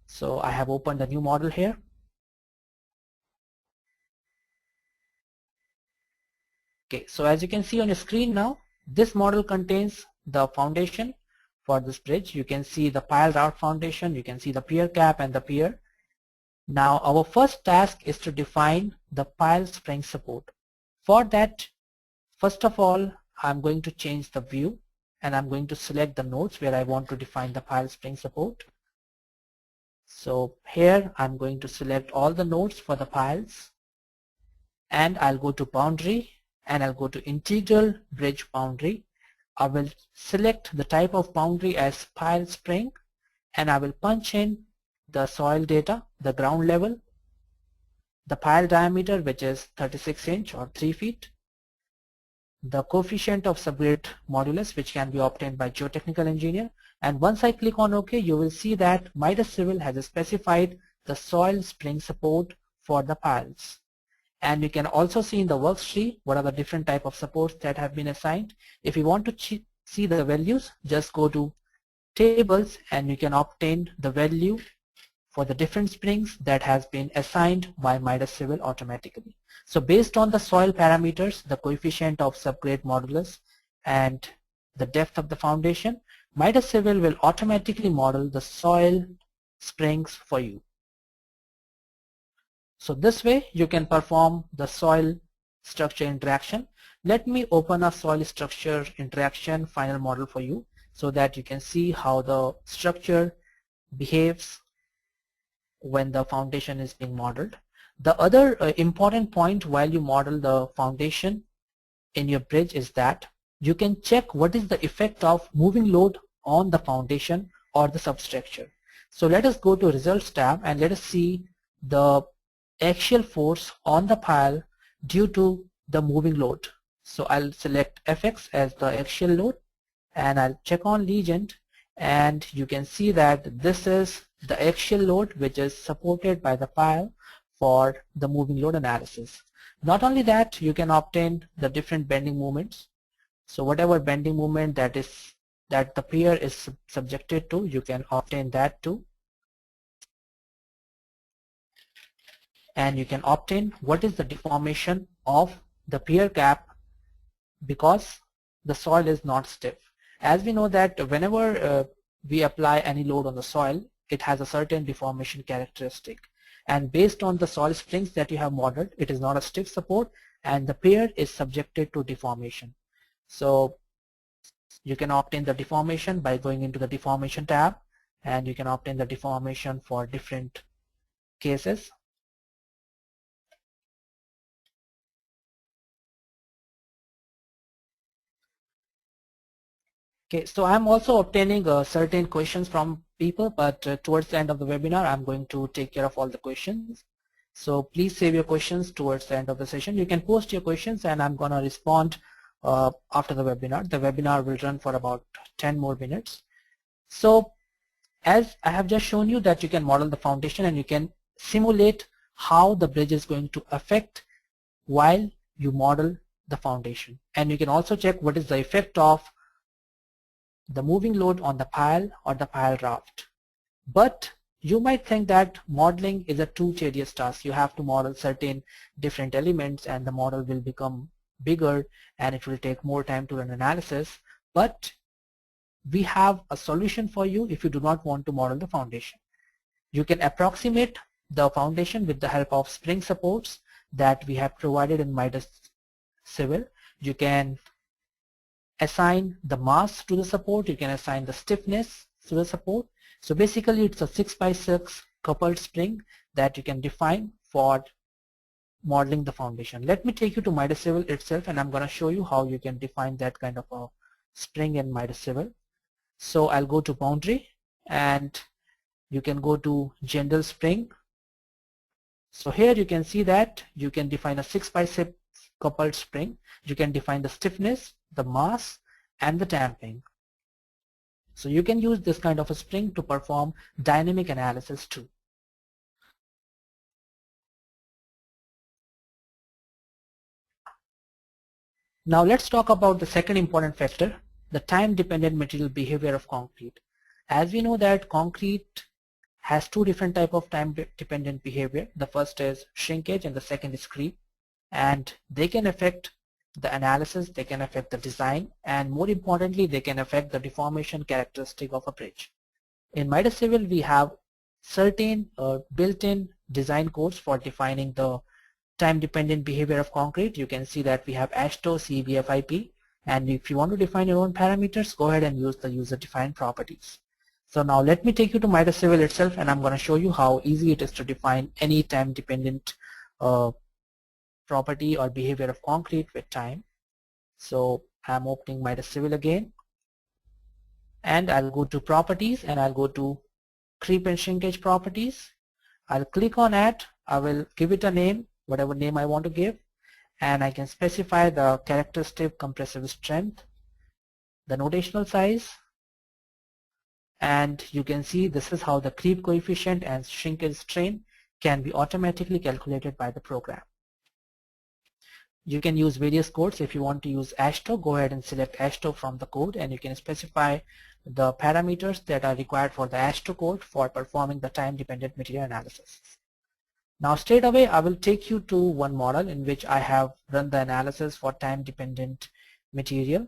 So I have opened a new model here. Okay, so as you can see on your screen now, this model contains the foundation for this bridge. You can see the pile raft foundation, you can see the pier cap and the pier. Now our first task is to define the pile spring support. For that, first of all, I'm going to change the view, and I'm going to select the nodes where I want to define the pile spring support. So here I'm going to select all the nodes for the piles, and I'll go to boundary and I'll go to integral bridge boundary. I will select the type of boundary as pile spring, and I will punch in the soil data, the ground level, the pile diameter, which is 36 inch or 3 feet, the coefficient of subgrade modulus, which can be obtained by geotechnical engineer. And once I click on OK, you will see that Midas Civil has specified the soil spring support for the piles. And you can also see in the works tree what are the different type of supports that have been assigned. If you want to see the values, just go to tables and you can obtain the value for the different springs that has been assigned by Midas Civil automatically. So based on the soil parameters, the coefficient of subgrade modulus, and the depth of the foundation, Midas Civil will automatically model the soil springs for you. So this way you can perform the soil structure interaction. Let me open a soil structure interaction final model for you so that you can see how the structure behaves when the foundation is being modeled. The other important point while you model the foundation in your bridge is that you can check what is the effect of moving load on the foundation or the substructure. So let us go to results tab and let us see the axial force on the pile due to the moving load. So I'll select Fx as the axial load and I'll check on legend, and you can see that this is the axial load which is supported by the pile for the moving load analysis. Not only that, you can obtain the different bending moments. So whatever bending moment that the pier is subjected to, you can obtain that too. And you can obtain what is the deformation of the pier cap because the soil is not stiff. As we know that whenever we apply any load on the soil, it has a certain deformation characteristic, and based on the soil springs that you have modeled, it is not a stiff support and the pier is subjected to deformation. So you can obtain the deformation by going into the deformation tab, and you can obtain the deformation for different cases. Okay, so I'm also obtaining certain questions from people, but towards the end of the webinar, I'm going to take care of all the questions. So please save your questions towards the end of the session. You can post your questions and I'm going to respond after the webinar. The webinar will run for about 10 more minutes. So as I have just shown you that you can model the foundation and you can simulate how the bridge is going to affect while you model the foundation. And you can also check what is the effect of the moving load on the pile or the pile raft. But you might think that modeling is a too tedious task. You have to model certain different elements and the model will become bigger and it will take more time to run analysis. But we have a solution for you if you do not want to model the foundation. You can approximate the foundation with the help of spring supports that we have provided in Midas Civil. You can assign the mass to the support, you can assign the stiffness to the support. So basically it's a 6x6 coupled spring that you can define for modeling the foundation. Let me take you to Midas Civil itself and I'm going to show you how you can define that kind of a spring in Midas Civil. So I'll go to boundary and you can go to general spring. So here you can see that you can define a 6x6 coupled spring. You can define the stiffness, the mass, and the damping. So you can use this kind of a spring to perform dynamic analysis too. Now let's talk about the second important factor, the time-dependent material behavior of concrete. As we know that concrete has two different types of time-dependent behavior. The first is shrinkage and the second is creep. And they can affect the analysis, they can affect the design, and more importantly, they can affect the deformation characteristic of a bridge. In Midas Civil, we have certain built-in design codes for defining the time-dependent behavior of concrete. You can see that we have ASHTO CBFIP, And if you want to define your own parameters, go ahead and use the user-defined properties. So now let me take you to Midas Civil itself, and I'm going to show you how easy it is to define any time-dependent property or behavior of concrete with time. So I'm opening Midas Civil again, and I'll go to properties, and I'll go to creep and shrinkage properties. I'll click on add. I will give it a name, whatever name I want to give, and I can specify the characteristic compressive strength, the notational size, and you can see this is how the creep coefficient and shrinkage strain can be automatically calculated by the program. You can use various codes. If you want to use ASHTO, go ahead and select ASHTO from the code, and you can specify the parameters that are required for the ASHTO code for performing the time-dependent material analysis. Now straight away I will take you to one model in which I have run the analysis for time-dependent material,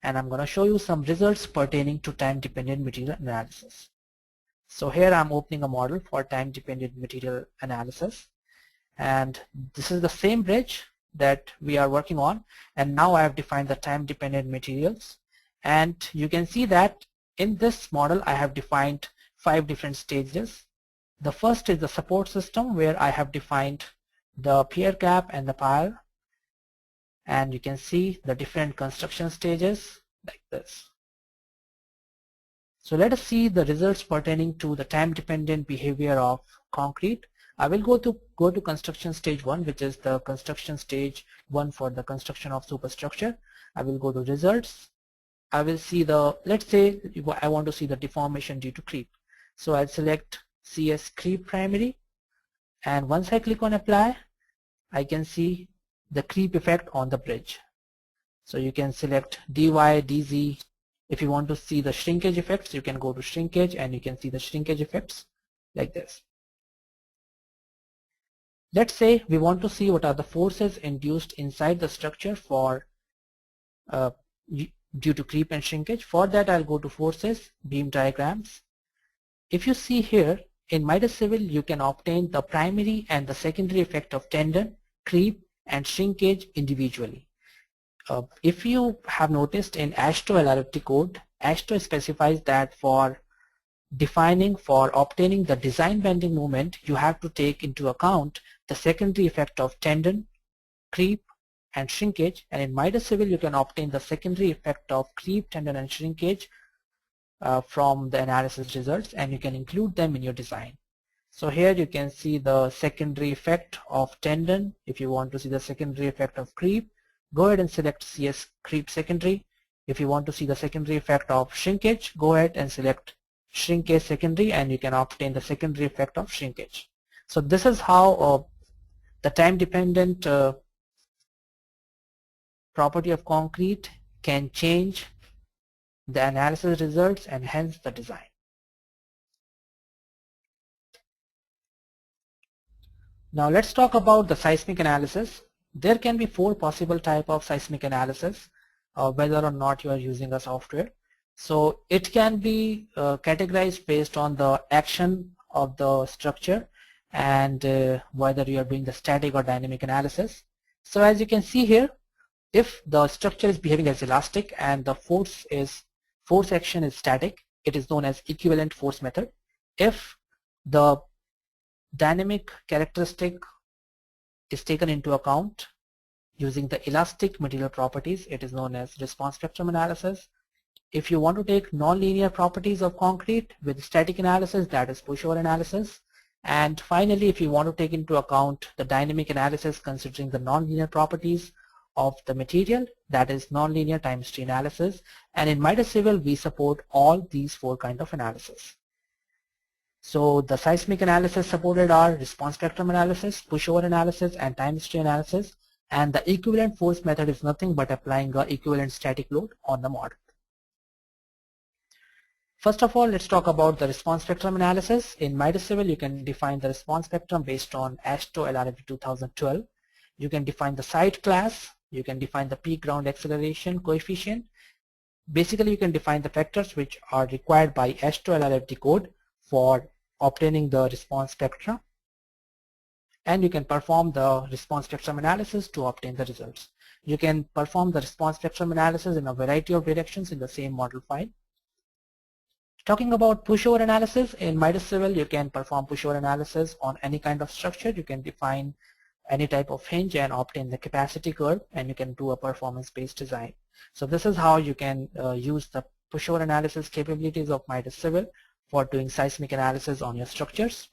and I'm going to show you some results pertaining to time-dependent material analysis. So here I'm opening a model for time-dependent material analysis, and this is the same bridge that we are working on, and now I have defined the time-dependent materials, and you can see that in this model I have defined 5 different stages. The first is the support system, where I have defined the pier cap and the pile, and you can see the different construction stages like this. So let us see the results pertaining to the time-dependent behavior of concrete. I will go to construction stage 1, which is the construction stage 1 for the construction of superstructure. I will go to results. I will see the, let's say I want to see the deformation due to creep. So I'll select CS creep primary, and once I click on apply, I can see the creep effect on the bridge. So you can select dy, dz. If you want to see the shrinkage effects, you can go to shrinkage, and you can see the shrinkage effects like this. Let's say we want to see what are the forces induced inside the structure for due to creep and shrinkage. For that, I'll go to forces, beam diagrams. If you see here in Midas Civil, you can obtain the primary and the secondary effect of tendon, creep, and shrinkage individually. If you have noticed in ASHTO LRFT code, ASHTO specifies that for obtaining the design bending moment, you have to take into account the secondary effect of tendon, creep, and shrinkage. And in Midas Civil, you can obtain the secondary effect of creep, tendon, and shrinkage from the analysis results, and you can include them in your design. So here you can see the secondary effect of tendon. If you want to see the secondary effect of creep, go ahead and select CS creep secondary. If you want to see the secondary effect of shrinkage, go ahead and select shrinkage secondary, and you can obtain the secondary effect of shrinkage. So this is how the time-dependent property of concrete can change the analysis results and hence the design. Now let's talk about the seismic analysis. There can be 4 possible types of seismic analysis, whether or not you are using a software. So it can be categorized based on the action of the structure and whether you are doing the static or dynamic analysis. So as you can see here, if the structure is behaving as elastic and the force action is static, it is known as equivalent force method. If the dynamic characteristic is taken into account using the elastic material properties, it is known as response spectrum analysis. If you want to take nonlinear properties of concrete with static analysis, that is pushover analysis. And finally, if you want to take into account the dynamic analysis considering the nonlinear properties of the material, that is nonlinear time history analysis. And in Midas Civil, we support all these 4 kinds of analysis. So the seismic analysis supported are response spectrum analysis, pushover analysis, and time history analysis. And the equivalent force method is nothing but applying an equivalent static load on the model. First of all, let's talk about the response spectrum analysis. In Midas Civil, you can define the response spectrum based on ASHTO LRFT 2012. You can define the site class. You can define the peak ground acceleration coefficient. Basically, you can define the factors which are required by ASHTO LRFT code for obtaining the response spectrum. And you can perform the response spectrum analysis to obtain the results. You can perform the response spectrum analysis in a variety of directions in the same model file. Talking about pushover analysis, in Midas Civil you can perform pushover analysis on any kind of structure. You can define any type of hinge and obtain the capacity curve, and you can do a performance-based design. So this is how you can use the pushover analysis capabilities of Midas Civil for doing seismic analysis on your structures.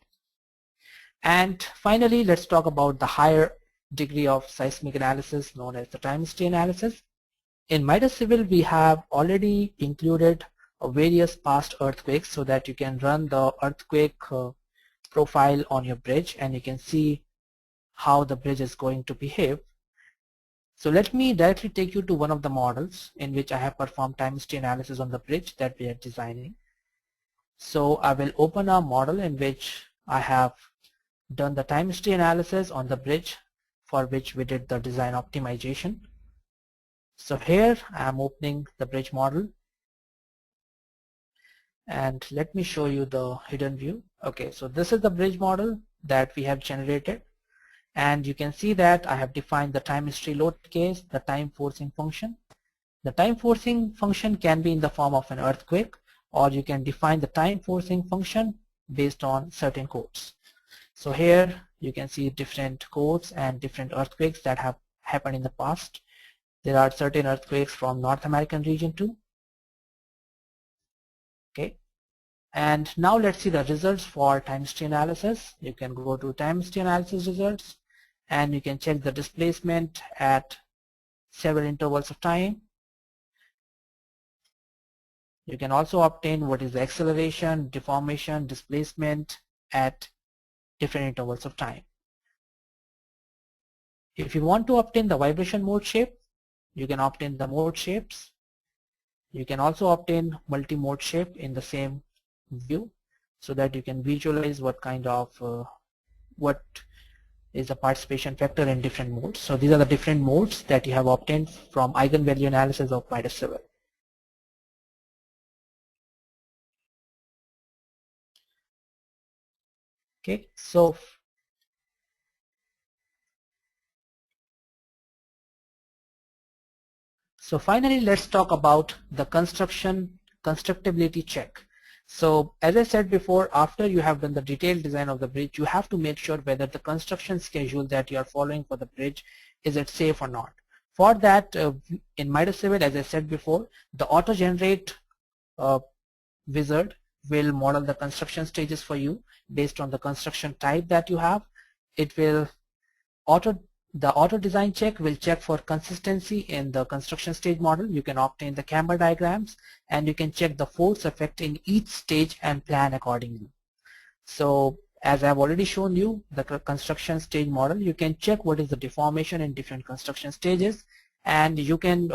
And finally, let's talk about the higher degree of seismic analysis known as the time history analysis. In Midas Civil, we have already included various past earthquakes so that you can run the earthquake profile on your bridge and you can see how the bridge is going to behave. So let me directly take you to one of the models in which I have performed time history analysis on the bridge that we are designing. So I will open a model in which I have done the time history analysis on the bridge for which we did the design optimization. So here I am opening the bridge model, and let me show you the hidden view. Okay, so this is the bridge model that we have generated, and you can see that I have defined the time history load case, the time forcing function. The time forcing function can be in the form of an earthquake, or you can define the time forcing function based on certain codes. So here you can see different codes and different earthquakes that have happened in the past. There are certain earthquakes from North American region too. Okay, and now let's see the results for time history analysis. You can go to time history analysis results and you can check the displacement at several intervals of time. You can also obtain what is the acceleration, deformation, displacement at different intervals of time. If you want to obtain the vibration mode shape, you can obtain the mode shapes. You can also obtain multi-mode shape in the same view so that you can visualize what kind of what is the participation factor in different modes. So these are the different modes that you have obtained from eigenvalue analysis of Midas Civil. Okay, so finally, let's talk about the constructibility check. So as I said before, after you have done the detailed design of the bridge, you have to make sure whether the construction schedule that you are following for the bridge, is it safe or not. For that, in Midas Civil, as I said before, the auto-generate wizard will model the construction stages for you based on the construction type that you have. It will the auto design check will check for consistency in the construction stage model. You can obtain the camber diagrams and you can check the force affecting each stage and plan accordingly. So as I've already shown you the construction stage model, you can check what is the deformation in different construction stages, and you can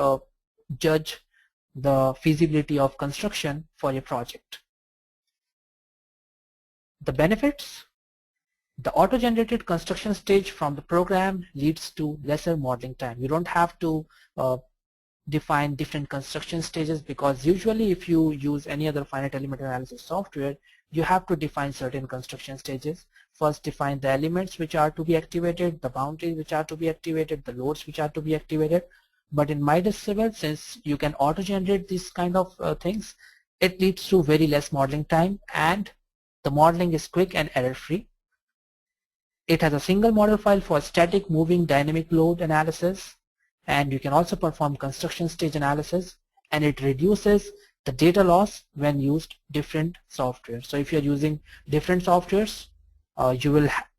judge the feasibility of construction for your project. The benefits: the auto-generated construction stage from the program leads to lesser modeling time. You don't have to define different construction stages, because usually if you use any other finite element analysis software, you have to define certain construction stages. First, define the elements which are to be activated, the boundaries which are to be activated, the loads which are to be activated. But in Midas Civil, since you can auto-generate these kind of things, it leads to very less modeling time, and the modeling is quick and error-free. It has a single model file for static, moving, dynamic load analysis, and you can also perform construction stage analysis, and it reduces the data loss when used different software. So if you're using different softwares,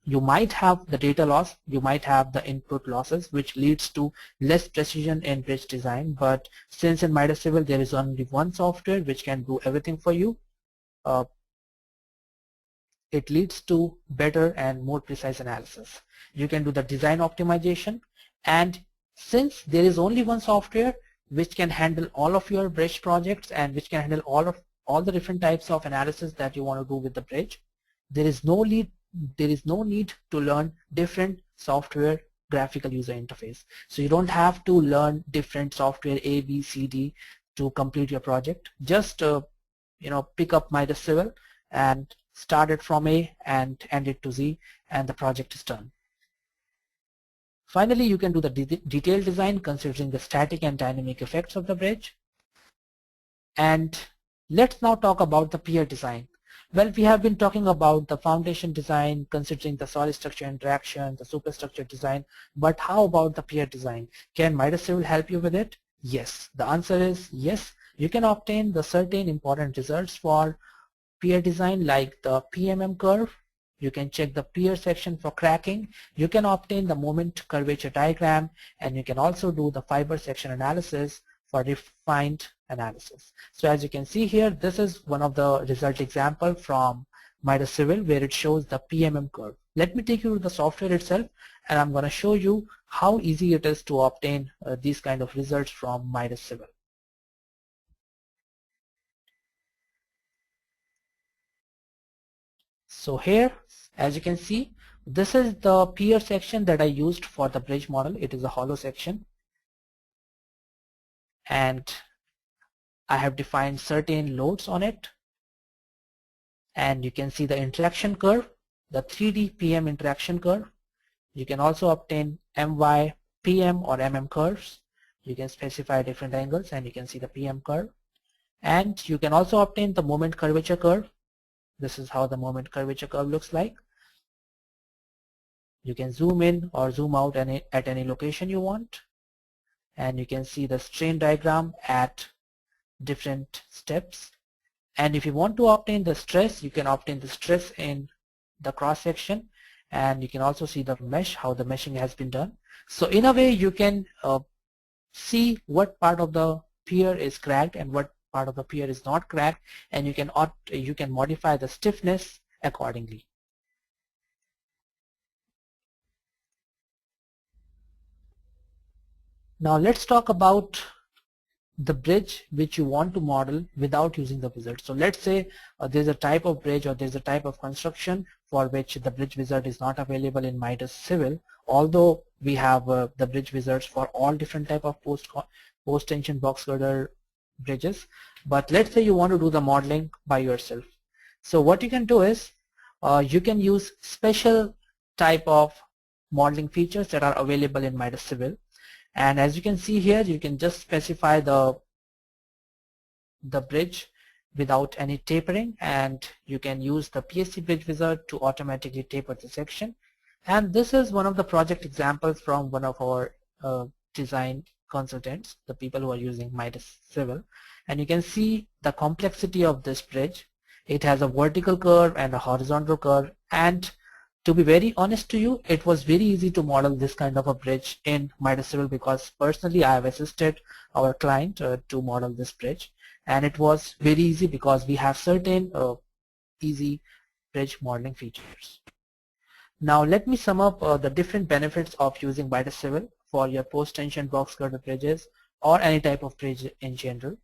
you might have the data loss, you might have the input losses, which leads to less precision in bridge design. But since in Midas Civil there is only one software which can do everything for you, it leads to better and more precise analysis. You can do the design optimization, and since there is only one software which can handle all of your bridge projects and which can handle all the different types of analysis that you want to do with the bridge, there is no need to learn different software graphical user interface. So you don't have to learn different software A, B, C, D to complete your project. Just pick up Midas Civil and start it from A and end it to Z, and the project is done. Finally, you can do the detailed design considering the static and dynamic effects of the bridge. And let's now talk about the pier design. Well, we have been talking about the foundation design, considering the solid structure interaction, the superstructure design, but how about the pier design? Can Midas Civil help you with it? Yes. The answer is yes. You can obtain the certain important results for pier design like the PMM curve. You can check the pier section for cracking. You can obtain the moment curvature diagram, and you can also do the fiber section analysis for refined analysis. So as you can see here, this is one of the result example from Midas Civil where it shows the PMM curve. Let me take you to the software itself, and I'm going to show you how easy it is to obtain these kind of results from Midas Civil. So here, as you can see, this is the pier section that I used for the bridge model. It is a hollow section, and I have defined certain loads on it. And you can see the interaction curve, the 3D PM interaction curve. You can also obtain MY, PM or MM curves. You can specify different angles and you can see the PM curve. And you can also obtain the moment curvature curve. This is how the moment curvature curve looks like. You can zoom in or zoom out at any location you want. And you can see the strain diagram at different steps. And if you want to obtain the stress, you can obtain the stress in the cross section, and you can also see the mesh, how the meshing has been done. So in a way you can see what part of the pier is cracked and what part of the pier is not cracked, and you can modify the stiffness accordingly. Now let's talk about the bridge which you want to model without using the wizard. So let's say there's a type of bridge or there's a type of construction for which the bridge wizard is not available in Midas Civil, although we have the bridge wizards for all different type of post-tension box girder bridges. But let's say you want to do the modeling by yourself. So what you can do is you can use special type of modeling features that are available in Midas Civil. And as you can see here, you can just specify the bridge without any tapering, and you can use the PSC bridge wizard to automatically taper the section. And this is one of the project examples from one of our design consultants, the people who are using Midas Civil. And you can see the complexity of this bridge. It has a vertical curve and a horizontal curve, and to be very honest to you, it was very easy to model this kind of a bridge in Midas Civil because personally I have assisted our client to model this bridge, and it was very easy because we have certain easy bridge modeling features. Now let me sum up the different benefits of using Midas Civil for your post-tension box girder bridges or any type of bridge in general.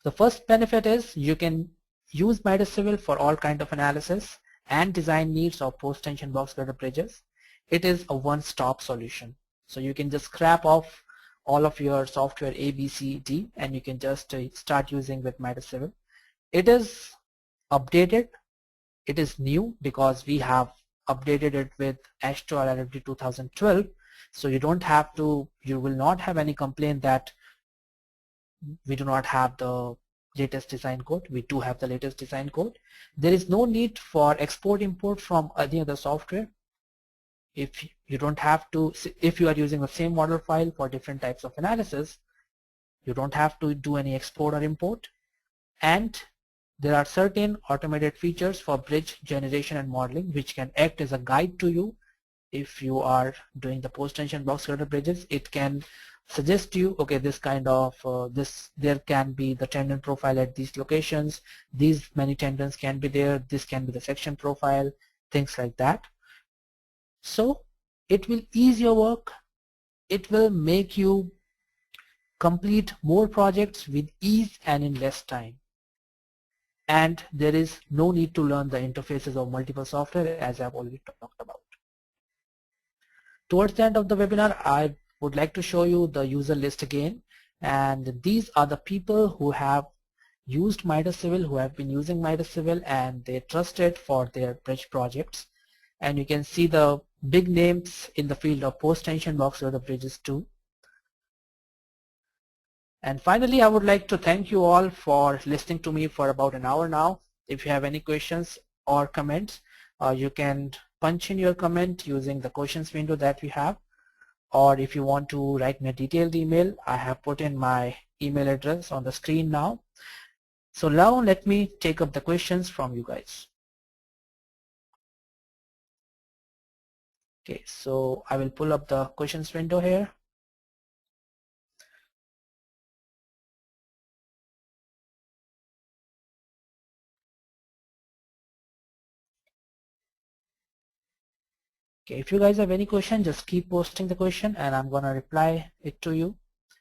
The first benefit is you can use Midas Civil for all kind of analysis and design needs of post-tension box girder bridges. It is a one-stop solution. So you can just scrap off all of your software A, B, C, D, and you can just start using with Midas Civil. It is updated. It is new because we have updated it with Astro LLD 2012. So you will not have any complaint that we do not have the latest design code. We do have the latest design code. There is no need for export import from any other software. If you don't have to, if you are using the same model file for different types of analysis, you don't have to do any export or import. And there are certain automated features for bridge generation and modeling which can act as a guide to you. If you are doing the post-tension box girder bridges, it can suggest you, okay, this kind of there can be the tendon profile at these locations, these many tendons can be there, this can be the section profile, things like that. So it will ease your work. It will make you complete more projects with ease and in less time. And there is no need to learn the interfaces of multiple software, as I've already talked about. Towards the end of the webinar, I would like to show you the user list again, and these are the people who have used Midas Civil, who have been using Midas Civil, and they trust it for their bridge projects. And you can see the big names in the field of post-tension box girder bridges too. And finally, I would like to thank you all for listening to me for about an hour now. If you have any questions or comments, you can punch in your comment using the questions window that we have. Or if you want to write me a detailed email, I have put in my email address on the screen now. So now let me take up the questions from you guys. Okay, so I will pull up the questions window here. Okay, if you guys have any question, just keep posting the question and I'm gonna reply it to you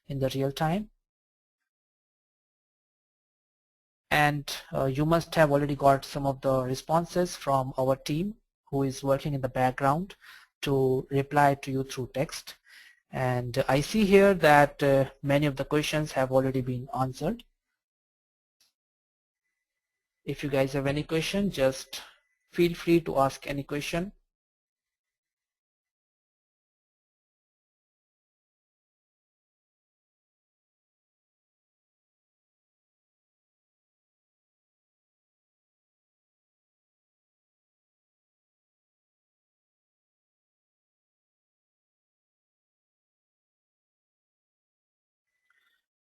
in the real time. And you must have already got some of the responses from our team who is working in the background to reply to you through text. And I see here that many of the questions have already been answered. If you guys have any question, just feel free to ask any question.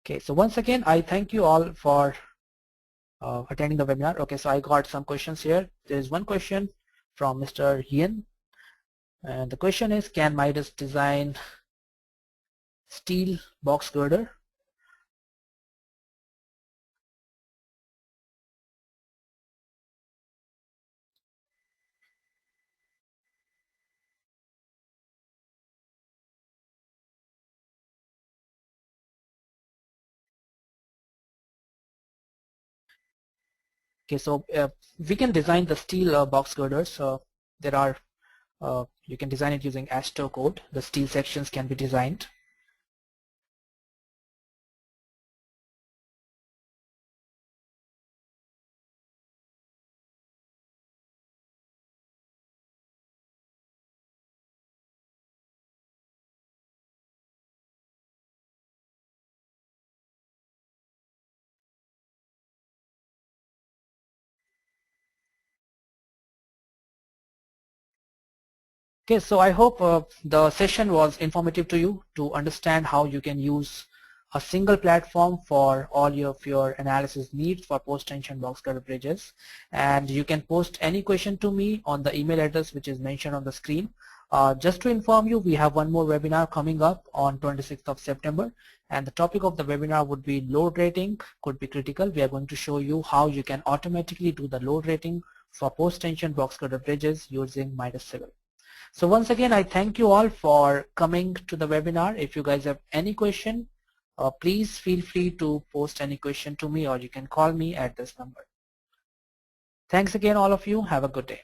Okay, so once again, I thank you all for attending the webinar. Okay, so I got some questions here. There is one question from Mr. Yin. And the question is, can Midas design steel box girder? Okay, so we can design the steel box girders. There are you can design it using Astro code. The steel sections can be designed. Okay, so I hope the session was informative to you to understand how you can use a single platform for all of your analysis needs for post-tension box girder bridges. And you can post any question to me on the email address which is mentioned on the screen. Just to inform you, we have one more webinar coming up on 26th of September, and the topic of the webinar would be load rating could be critical. We are going to show you how you can automatically do the load rating for post-tension box girder bridges using Midas Civil. So once again, I thank you all for coming to the webinar. If you guys have any question, please feel free to post any question to me, or you can call me at this number. Thanks again, all of you. Have a good day.